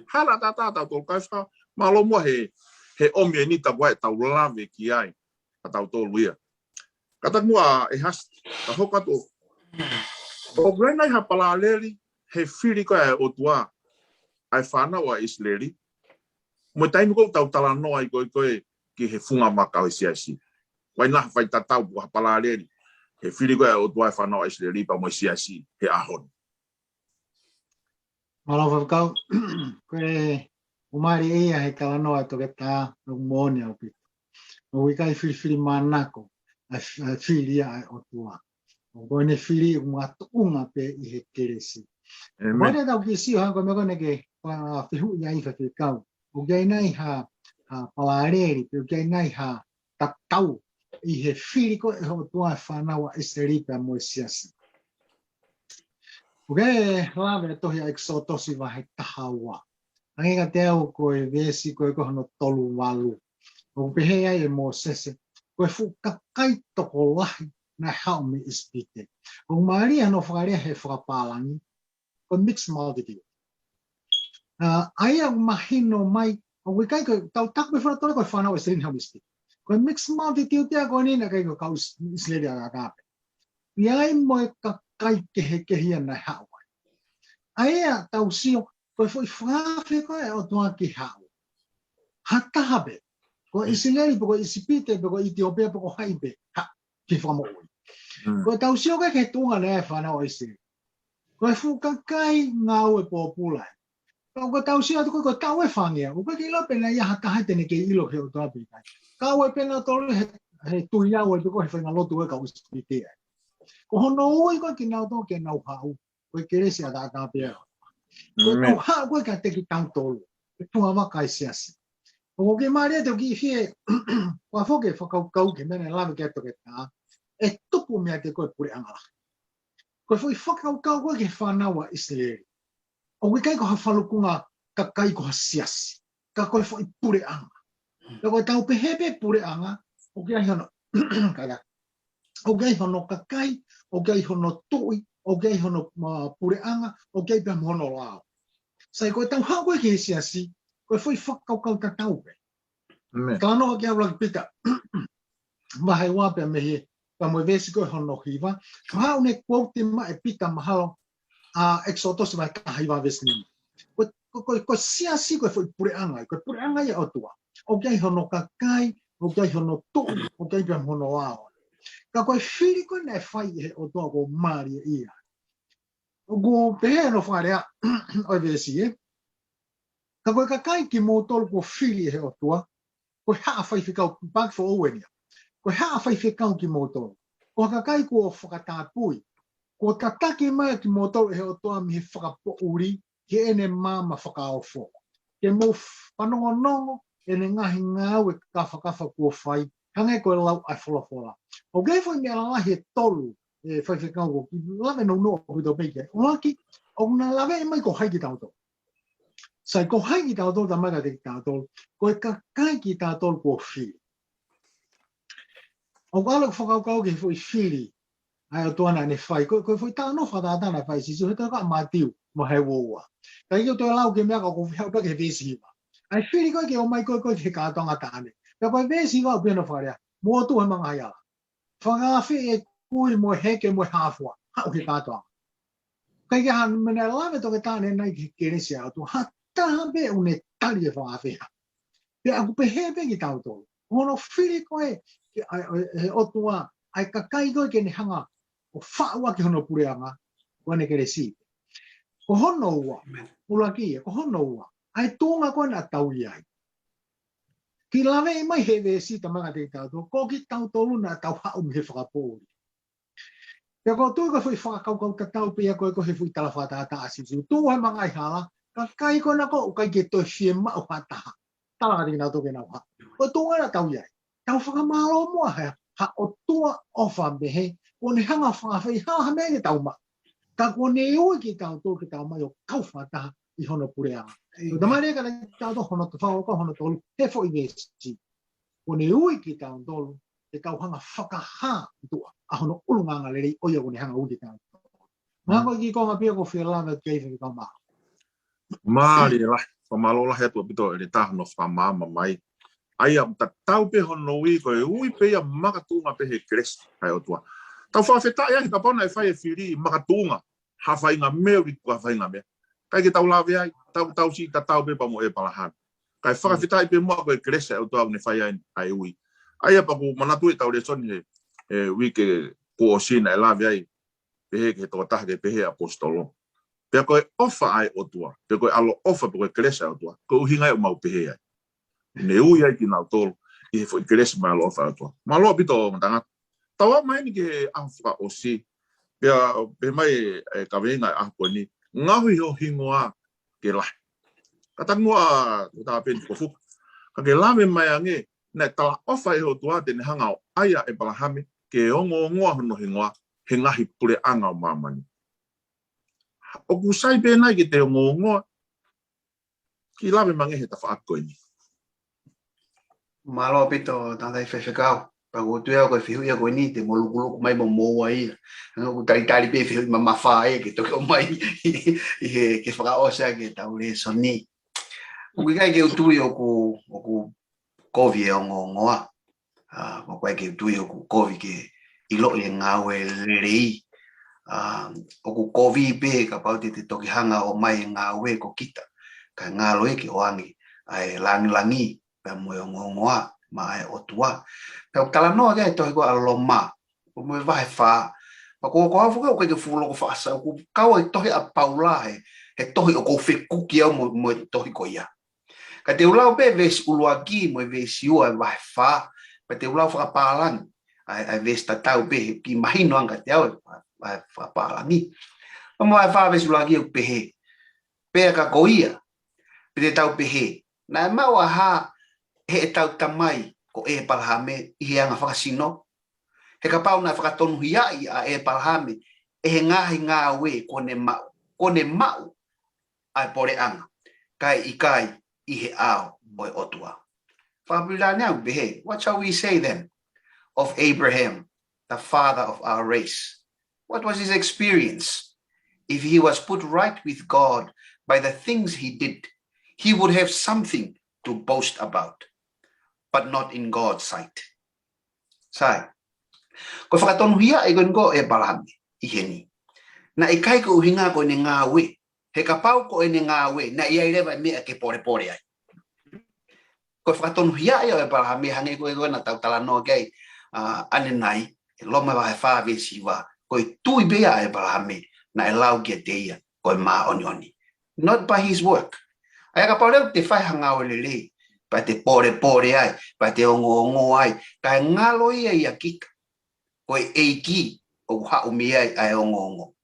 S2: hala ta tolu ka fa malo mo he omi ni ta wa ta lave ki ai ka tau tolu ia kata mua e has ta hoka to o grena ha pala leri he fili ko o tua ai fana wa isleri mo tai mo tau tala no ai ko ki he funga maka o siasi wai na vai tatau ha pala leri he fili ko o tua fana wa isleri pa mo siasi he ahon
S3: malo fa ka ko o mari e he ka no to ke ta no moni o pi o wi kai fili manako a fili ai o tua o ko ne fili unga pe I he keresi mo ne tau ki si ha ko me ko ne ke pa fihu ia I fa ke kau o gai nai ha palareri pe gai nai ha tatau I he fili ko e ho tua fana wa iseri pa mo siasi o gai lave to hi exotosi va he tahawa ai ka te o ko e vesi ko no tolu walu o pe he ai mo sese ko fu ka kai to ko lahi na how me ispite o maria no faria he fra palangi ko mix multitude ai ang mahino mai o kai ko tau tak be fra to ko fana o string how ispite ko mix multitude te ko ni na kai ko kaus isle dia ka pe ai mo ka kai ke hi na how ai tau sio ko foi fra ko o to ki how hatta habe ko Israel ko isipite ko Ethiopia ko haibe ha ki famo ko tau sio ka ke tunga le fana o isi ko fu ka kai ngau e popula ko tau sio ko tau e fangia ko ki lo pena ya hatta ha tene ke ilo ke o to api ka o pena to he tu ya o ko he fanga lo tu ka usipite ko hono o ko ki na to ke na ha ko ke se ada ta pe ko ha ko ka te ki tanto tu ama kai siasi O ke maria te ki fie wa foke whakau ke mene lawe ke toke tā e tupu mea te koe pure anga. Koe foi whakau koe ke whanawa Israeli. O ke kai ko hawhalukunga ka kai ko hasiasi. Ka koe foi pure anga. Ka koe tau pehepe pure anga o ke ai hono kada. O ke ai hono ka kai, o ke ai hono tui, o ke ai hono pure anga, o ke ai pia mono lao. Sai koe tau hau koe ke hasiasi, koe foi whakau ta tau pe. Ka no ke au pita. Mahai wapea mehe pa mo vesi koe hono hiva. Ka hau ne quote ma e pita mahalo Exodus vai ka hiva vesni. Koe siasi koe foi pure anga, koe pure anga ia otua. O ke ai hono ka kai, o ke ai hono tui, o ke ai pia mono lao. Ka koe whiri koe nei whai e o toa ko maari ia. O ko pehe no wharea o vesi e. Ka koe ka kai ki mō tolu ko whiri e o toa, koe haa whai whikau back for owenia. Koe haa whai whikau ki mō tolu. Ko ka kai ko whakatāpui. Ko tataki mai ki mō tolu e o toa mi he whakapo uri ke ene māma whakaofo. Ke mō panongonongo ene ngahi ngāu e kawhakawha kua whai. Hangai koe lau ai wholafola. O gai foi mea lahi e tolu e whaiwhekau ko ki lawe no noa ko to peke. O laki, o na lawe e mai ko hai ki tauto. Sai ko hai ki tauto ta mai ka te ki tauto. Ko e ka kai ki tauto ko whiri. O ka alok whakaukau ki foi whiri. Ai o tuana ne whai. Ko foi tāno whataatana whai si. He toka matiu mo hei woua. Ka i o toa lau ke mea ka ko whiau peke vesi hiwa. Ai whiri koe ke o mai koe ke kātonga tāne. Ka koe vesi hiwa o pēno wharea. Mua tu he mga haiala. Whakawhi e kui mo heke mo hawhua. Hau ke katoa. Kai ke han mene lawe toke tāne nai ke keresi autu. Ha taha be une tali e whakawhi ha. Pe aku pehepe ki tau tō. Hono whiri koe e otua. Ai ka kai koe ke ne hanga. O whaua ki hono pureanga. Koe ne keresi. Ko hono ua. Ula ki e. Ko hono ua. Ai tōnga koe na tau iai. Ki lawe e mai he vesi ta mga te tau, ko ki tau tolu na tau hau mi he whakapōri. Pea ko tui ko whi whakakaukau ta tau pia koe ko he whi tala whatata asisu. Tū he mga i hala, ka kai ko na ko ukai ke toi whie mau hataha. Tala ka tina toke na wha. Ko tū na tau iai. Tau whakamalo mua hea, ha o tua ofa mehe, ko ne hanga whakawhi ha me ke tau ma. Ka ko ne ui ki tau tō ki tau mai o kau whataha i hono pureanga. Da mai ka tau to hono tau ko hono tolu he fo i vesi. Ko ne ui ki tau tolu e tau hanga whakaha tua a hono ulunganga lerei o ia ko ne hanga ui ki tau. Nga ko ki konga pia ko whia lama keiwhi ka maa.
S2: Maari lah, pamalola he tua pito e tahno whamama mai. Aia ta tau pe hono ui ko e ui pe ia makatunga pe he kres hai o tua. Tau whawheta ia ki kapona e whai e whiri makatunga. Ha whainga meo ki kua whainga mea. Kai ke tau lawe ai, tau si ta tau pe pa mo e palahan. Kai whakawhitai pe mua koe kresa e o toa ne whai ai ui. Aia pa ku manatu e tau le soni he ui ke ko o sina e lawe ai. Pehe ke toa taha ke pehe apostolo. Pea koe ofa ai o tua. Pea koe alo ofa pe koe kresa o tua. Ko uhinga e o mau pehe ai. Ne ui ai ki nau tolu. I he fwoi kresa mai alo ofa o tua. Maloa pito o matanga. Tawa mai ni ke awha o si. Pea pe mai kawenga e ahpo ni. Ngahui ho hingoa ke lahi. Katangua ta pen ko fu. Ka ke lame mai ange na tala ofa e ho tua te ne hanga o aia e palahame ke ongo ngoa hono hingoa he ngahi pure anga o mamani. O kusai pe nai ke te ongo ngoa ki lame mange he ta whaako ini.
S1: Malo pito tandai whewhekau. Pago tu ko fihu ia ko ni te molu mai mo ai. Ngo tali pe fihu mama fa e ke to ko mai ke fra osa ke ta ule soni. O ke tu yo ku kovi e ngoa. Mo ke tu yo ku kovi ke ilo le ngawe lei. O ku kovi pe ka pa te toki hanga o mai ngawe ko kita. Ka ngalo e ke oangi ai langi pa mo ngoa mai o tua. Pau kala no ga to ko aloma. O mo vai fa. Pa ko fu ko ke fu lo fa sa ko ka o to a paula e to o ko fe ku ki mo to ko ia. Ka te ulau pe ves uluaki mo ves yu vai fa. Pa te ulau fa palan. Ai ves ta tau pe ki mahino anga te au vai fa palani. O mo vai fa ves uluaki o pe he. Pe ka ko ia. Pe te tau pe he. Na mau ha he tau tamai ko e palahame i anga whakasino. He ka pau na whakatonu hiai a e palahame e he ngā we kone mau ai pore anga. Kai i he ao o e otua. Whapila nau behe, what shall we say then of Abraham, the father of our race? What was his experience? If he was put right with God by the things he did, he would have something to boast about, but not in God's sight. Sai. Ko whakatonu hia e go e balami i heni. Na i kai ko uhinga ko ne ngā we. He ka pau ko e ne ngā we, na i airewa mea ke pore ai. Ko whakatonu hia e balami hange ko e go na tau tala no kei ane nai, e loma wa he whāwe siwa, ko i tui bea e balami na e lau kia te ia, ko e mā oni. Not by his work. Ai ka pau leo te whai hanga o lelei, pa te pore ai, pa te ongo ai, ka e ngalo ia ia kika, ko e eiki o hau mea ai ongo.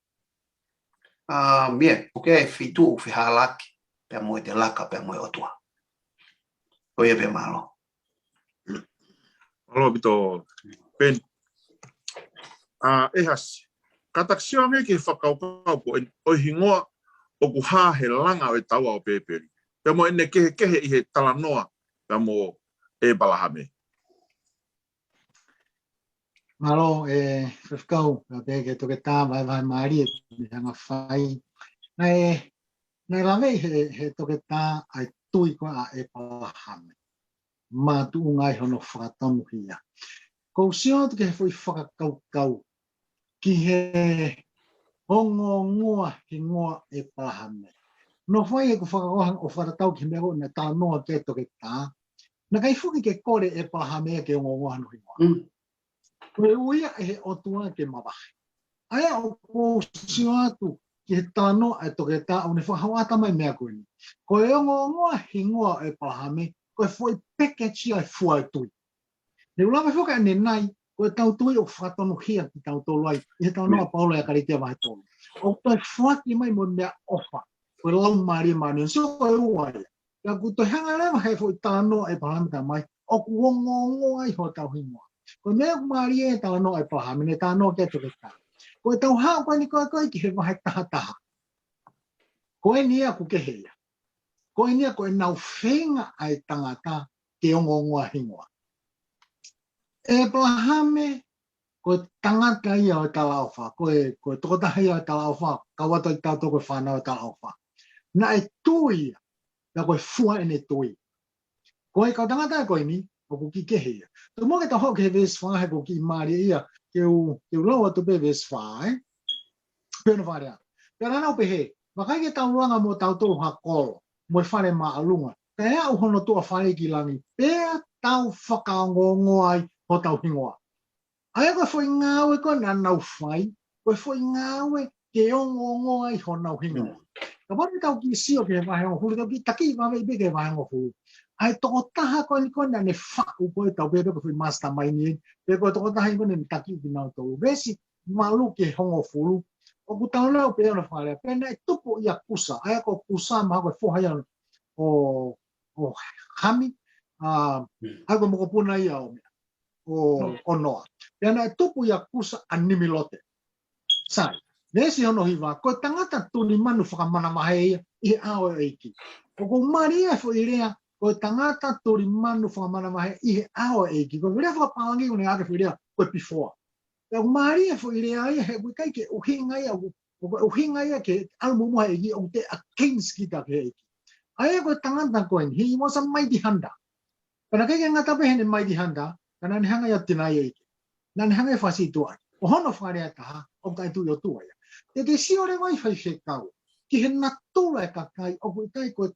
S1: Mea, o ke e whitu o whihalaki, pia moe te laka, pia moe otua. Ko ia pe malo.
S2: Alo bito pen. E hasi. Kataksia me ke whakaukau ko o hingoa o ku hā he langa o e taua o pēperi. Pia mo ene kehe i he talanoa, pia mo e balahame.
S3: Malo whakau, pe ke toke tā vai maari e hanga whai. Nei lawe he toke tā ai tui ko a e palahame. Mā tu ngai hono whakatonu hia. Ko sio te ke fui whakakau ki he hongo ngoa ki ngoa e palahame. No whai e ku whakakohang o whakatau ki mea na tā noa ke toke tā. Na kai fuki ke kore e palahame ke hongo ngoa no hingoa. Koe uia e he otua ke mawahi. Aia o ko sio atu ki he tāno e toke tā o ne whakawata mai mea koe ni. Koe ongo ngoa hingoa e palahame, koe fwoi pekechi ai fua e tui. Ne ulawe whuka ne nai, koe tau tui o whakatonu hia ki tau tolu ai, i he tāno a Paula e karitea wahe tolu. O toi whaki mai mo mea ofa, koe lau maari maani, o sio koe uai. Ka ku toi hanga lewa he fwoi tāno e palahame tā mai, o ku ongo ngoa i ho tau hingoa. Ko mea kumari e tāno ai palahame, ne tāno ke toke tā. Ko e tau hao koe ni koe ki he wahe taha. Ko e nia ku ke heia. Ko e nia ko e nau whenga ai tangata ke ongongoa hingoa. E palahame, ko e tangata ia o talauwha, ko e tokotaha ia o talauwha, kawato i tātou koe whanau o talauwha. Na e tui ia, na koe fua ene tui. Ko e kau tangata e koe ni, o ku ki ke heia. Tu mo ke ta hoke he veswha he ko ki maari ia ke u lawa tu pe veswha pena whare a. Pena nau pe he, wakai ke tau luanga mo tau tolu ha kolo, mo e whare maa alunga. Ka ea u hono tua whare ki langi, pea tau whakaongo ai ho tau hingoa. Aia koe fwoi ngāwe koe na nau whai, koe fwoi ngāwe ke ongo ai ho nau hingoa. Ka wari tau ki sio ke wahe o hulu, tau ki taki wawe ibe ke wahe o hulu. Ai toko taha koe ni koe na ne whaku koe tau pepe koe fwoi mastermind ni, pe koe toko taha ni koe ne taki ki nau tau. Vesi malu ke hongo fulu, o ku tau leo pe ona whare, pe na e tupu ia kusa, aia ko kusa maha koe whohaya o hami, ai koe moko puna ia o mea, o noa. Pe na e tupu ia kusa animi lote. Sai, nesi hono hiwa, koe tangata tuni manu whakamana mahe ia, i ao e eiki. O ko maria fo irea, koe tangata turi manu whakamana mahe, i ao e eiki. Koe virea whakapangi kone ake whirea, koe pifoa. Ka maria fo irea ia, he kai ke uhinga ia, uhinga ia ke alumuha e o te against kita ke eiki. Aia koe tangata koe, he was a mighty hunter. Kana kai ke ngata pehe ne mighty hunter, kana ne hanga ia tinai eiki. Na ne hanga e whasi tuai. O hono wharea taha, o kai tu yo tuai. Te siore mai whai whekau, ki he natula e kakai, o koe kai koe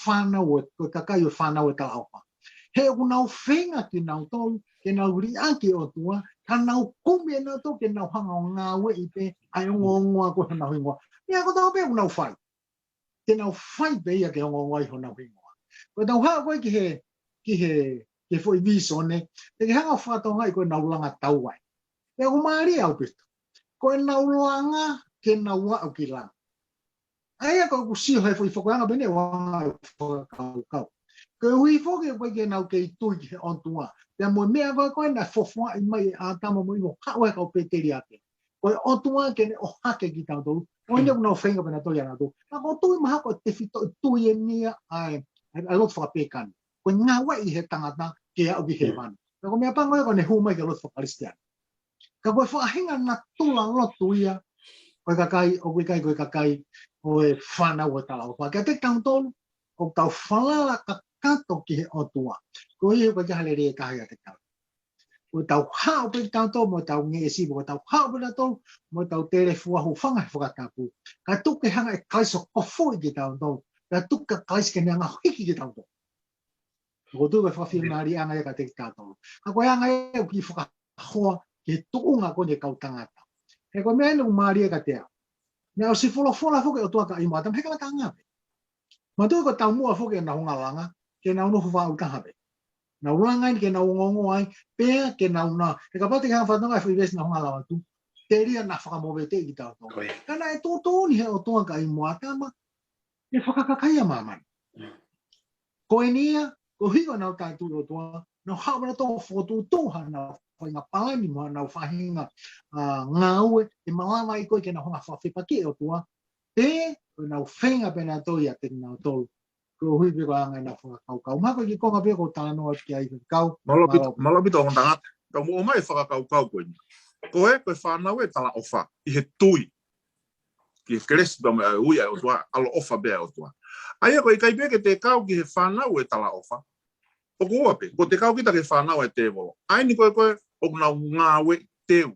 S3: whanau e, koe kakai o whanau e talaupa. He o nau whenga ki nau tolu, ke nau riaki o tua, ka nau kumi e nau tō, ke nau hanga o ngā we i pe, ai ongoa koe nau hingoa. Ia ko tau pe o nau whai. Ke nau whai pe ia ke ongoa i ho nau hingoa. Koe tau haa koe ke fwoi visone, te ke hanga whatonga i koe nau langa tauai. Ia ko maari au pito. Koe nau langa, ke nau wau ki langa. Aia ko ku sio he fwoi whakoanga bene wanga whakau. Koe hui whoke koe ke nau ke tui ki on tua. Pea mo mea koe na fofua I mai a tama mo imo kaua ka o peteri ake. Koe on tua ke ne o hake ki tau tolu. O ina kuna o whenga pena toi ana tolu. Na ko tui maha ko te fito tui e nia ai lot whakapekani. Koe ngā wai I he tangata ke au ki he manu. Na ko mea pangoe ko ne hu mai ke lot whakaristiani. Ka koe whaahinga na tula lotu ia. Koe kakai, o koe kakai, koe whanau o tala o wha. Ka te tau tolu, o tau whalala ka kato ki he o tua. Koe iho koe jahale rea kahi a te tau. O tau hao pe tau tolu, mo tau nge esi, mo tau hao pe tau, mo tau tere fuahu whanga he whakatapu. Ka tuke hanga e kaiso kofoi ki tau tolu. Ka tuke kaiso ke neanga hiki ki tau tolu. Ko tuke whawhia maari anga e ka te tau tolu. Ka koe anga e o ki whakahoa ki tuunga ko ne kau tangata. He koe mea nung maari e ka te au. Nea o si fola fuke o tuaka I matam, he ka laka ngape. Ma tui ko tau mua fuke na hunga langa, ke na unufu wha utahape. Na ulanga ke na ungongo ai, pea ke na una. He ka pati ka whatonga e whiwesi na hunga langa tu, te ria na whakamowe te I tau tau. Kana e tōtōni he o tuaka I moatama, e whakakakai a mamani. Koe nia, ko hiwa nau tātu o tua, no hawana tō whotu tōha na whainga pāni mo na whahinga ngā ue, e malawa I koe ke na honga whawhipa o tua, te koe na whenga pena toi a te ngā tōu, ko hui peko anga na whakakau. Mako ki konga peko tānoa ki ai kau.
S2: Malapito o tanga, ka mo mai whakakau koe ni. Koe whanau e tala ofa, I he tui. Ki keresi pa me ui o tua, alo ofa bea o tua. Aia koe kai peke te kau ki he whanau e tala ofa. O kua pe, ko te kau kita ke whanau e te volo. Ai ni koe o kuna ngā we teu.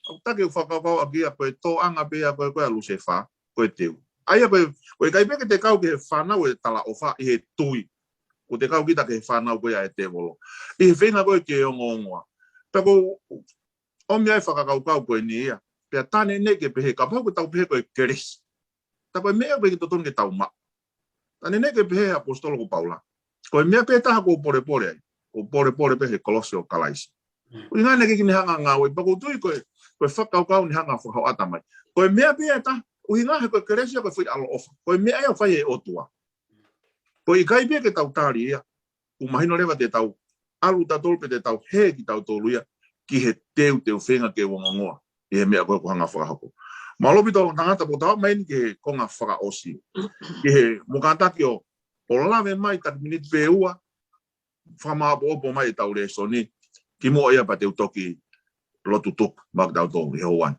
S2: O take u whakakau a kia koe tō anga pea koe alu se wha, koe teu. Aia koe kai peke te kau ki he whanau e tala ofa I he tui. Ko te kau kita ke he whanau koe a e te volo. I he whenga koe ke ongo ongoa. Tako o mea e whakakau koe ni ia. Pea tāne ne ke pehe, ka pau ko tau pehe koe keresi. Tako e mea koe ki totonu ke tau ma. Tāne ne ke pehe apostolo ko Paula. Koe mea pe taha ko pore ai. Ko pore pe he Kolosio Kalaisi. Ui ngā neke ki ni hanga ngā wei. Pako tui koe whakau ni hanga whakau atamai. Koe mea pe taha. Ui ngā he koe keresia koe whi alo ofa. Koe mea ea whai e otua. Koe I kai pe ke tau tāri ia. Ku mahino lewa te tau. Alu ta tolpe te tau he ki tau tolu ia. Ki he teu whenga ke wongongoa. I he mea koe ko hanga whakahako. Malopi tau tangata po tau maini ki he konga whakaosi. Ki he mukataki o lawe mai tak minit peua, whamaapo opo mai tau re soni, ki mua ia pa te utoki lotu tuk, mak tau tō I hauan.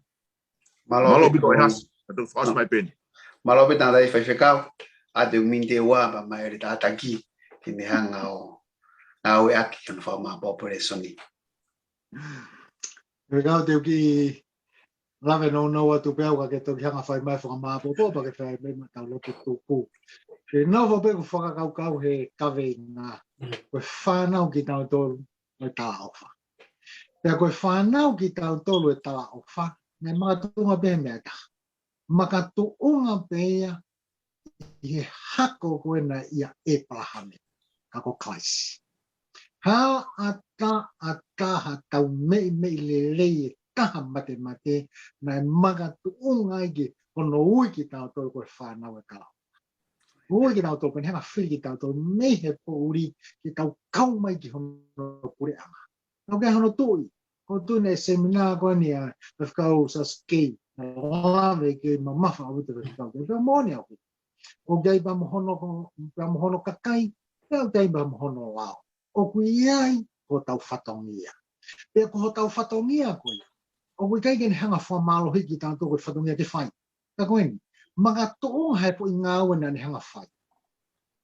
S2: Malopi tō e has, atu whaas mai peni.
S1: Malopi tāna I whaiwhekau, a te uminte ua pa mai re tātaki, ki me hanga o ngā ue aki kanu whamaapo opo re soni.
S3: Rekau te uki lawe no atu peauka ke toki hanga whai mai whakamaapo opo, pa ke whai mai matau lotu tuku. Ke novo pe ko whakakau he kawe ngā. Koe whanau ki tau tolu e tala ofa. Pea koe whanau ki tau tolu e tala ofa, ne makatunga pe mea taha. Makatunga pe ia I he hako koe na ia e palahame. Kako klaisi. Hao a taha tau mei lelei e taha mate na e makatunga iki ono ui ki tau tolu koe whanau e tala ofa. Ui ki tau tō, kani hanga whiri ki tau tō, mei he po uri ki tau kau mai ki hono pure anga. Nau kia hono tōi, ko tūne seminar koe ni a whakau sa skei, na lawe ke mamafa au te whakau, te whakau mōne au. O gai pa mohono kakai, o gai pa mohono lao. O kui iai, ko tau whatongia. Pea ko tau whatongia koe, o kui kai kene hanga whamalo hiki tau tō koe whatongia ke whai. Ka koe ni. Mga toong hai po ngā wana ni hanga whai.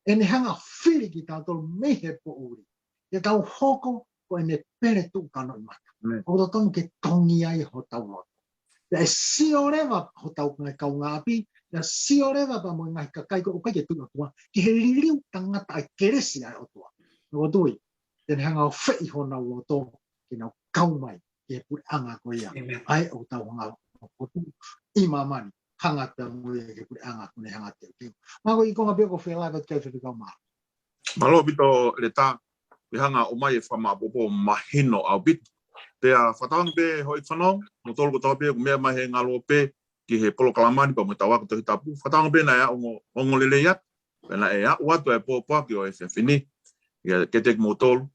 S3: E ni hanga whiri ki tātou mehe po uri. E tau hoko ko e ne pere tū kano I mata. O tō ke tongi ai ho tau loto. E sio rewa ho tau ngai kau ngāpi, e sio rewa pa mo ngai kakai ko ukai ke tū tua, ki he ririu tangata ai keresi ai o tua. O tui, te ni hanga whai ho nau loto, ki nau kau mai, ki he puri anga ko ia. Ai o tau hanga o tū, I mamani. Hangata mui ke puri anga kune hangata te. Mako I konga peko whela ka te kau maa.
S2: Malopi tō le tā, I hanga o mai e whamaapopo mahino au bitu. Pea whatawang pe hoi whanong, mo tolu ko tau pe, kumea mai he ngalo pe, ki he polo kalamani pa mo tau waka tohi tapu. Whatawang pe na ea ongo lele iat, pena e a uatu e pōpua ki o e whewhini. ia ke te mo tolu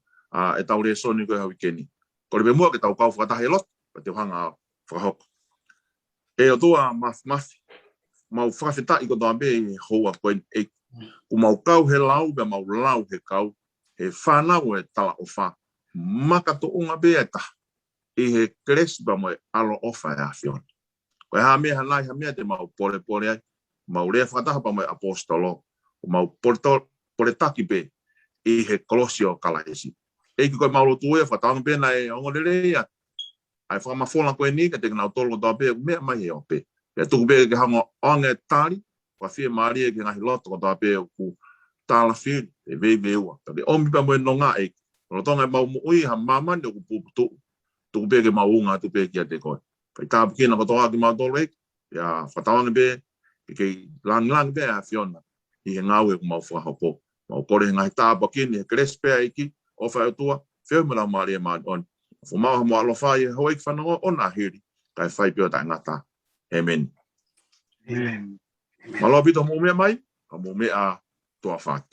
S2: e tau re soni ko hau keni ko le mo ke tau kau fata helot pa te hanga whakahoko e o tua mau whakawhita i ko toa be hoa koe e ku mau kau he lau be mau lau he kau he whanau e tala o wha maka to unga be e ta i he kresi ba mo e alo ofa e a whiona koe ha mea hanai ha mea te mau pore ai mau rea whakataha pa mo e apostolo mau pore taki be i he kolosio kalaesi e ki koe mau lotu e whataanga be na e ongo lere ia ai whakamafola koe ni ka te kanau tolo toa be mea mai e o pe e tuku be ke hango onge tari wa fie maari e ke ngahi loto toa be ku tala fili e vei ua ka te omi pa mo e nonga e rotonga e mau mui ha mamani o ku puputu tuku be ke mau unga tu be ki a te koe kai tāpu kina kotoa ki mau tolo e ia whataanga be ke lang be a whiona i he ngau e ku mau whakahopo mau kore ngahi tāpu kini e krespea iki o whai tua whio mula maari e maani on fo mau mo alo fai ho ik fanongo ona hiri kai fai pio ta ngata amen
S1: Amen.
S2: malo bito mo me mai mo me a to afat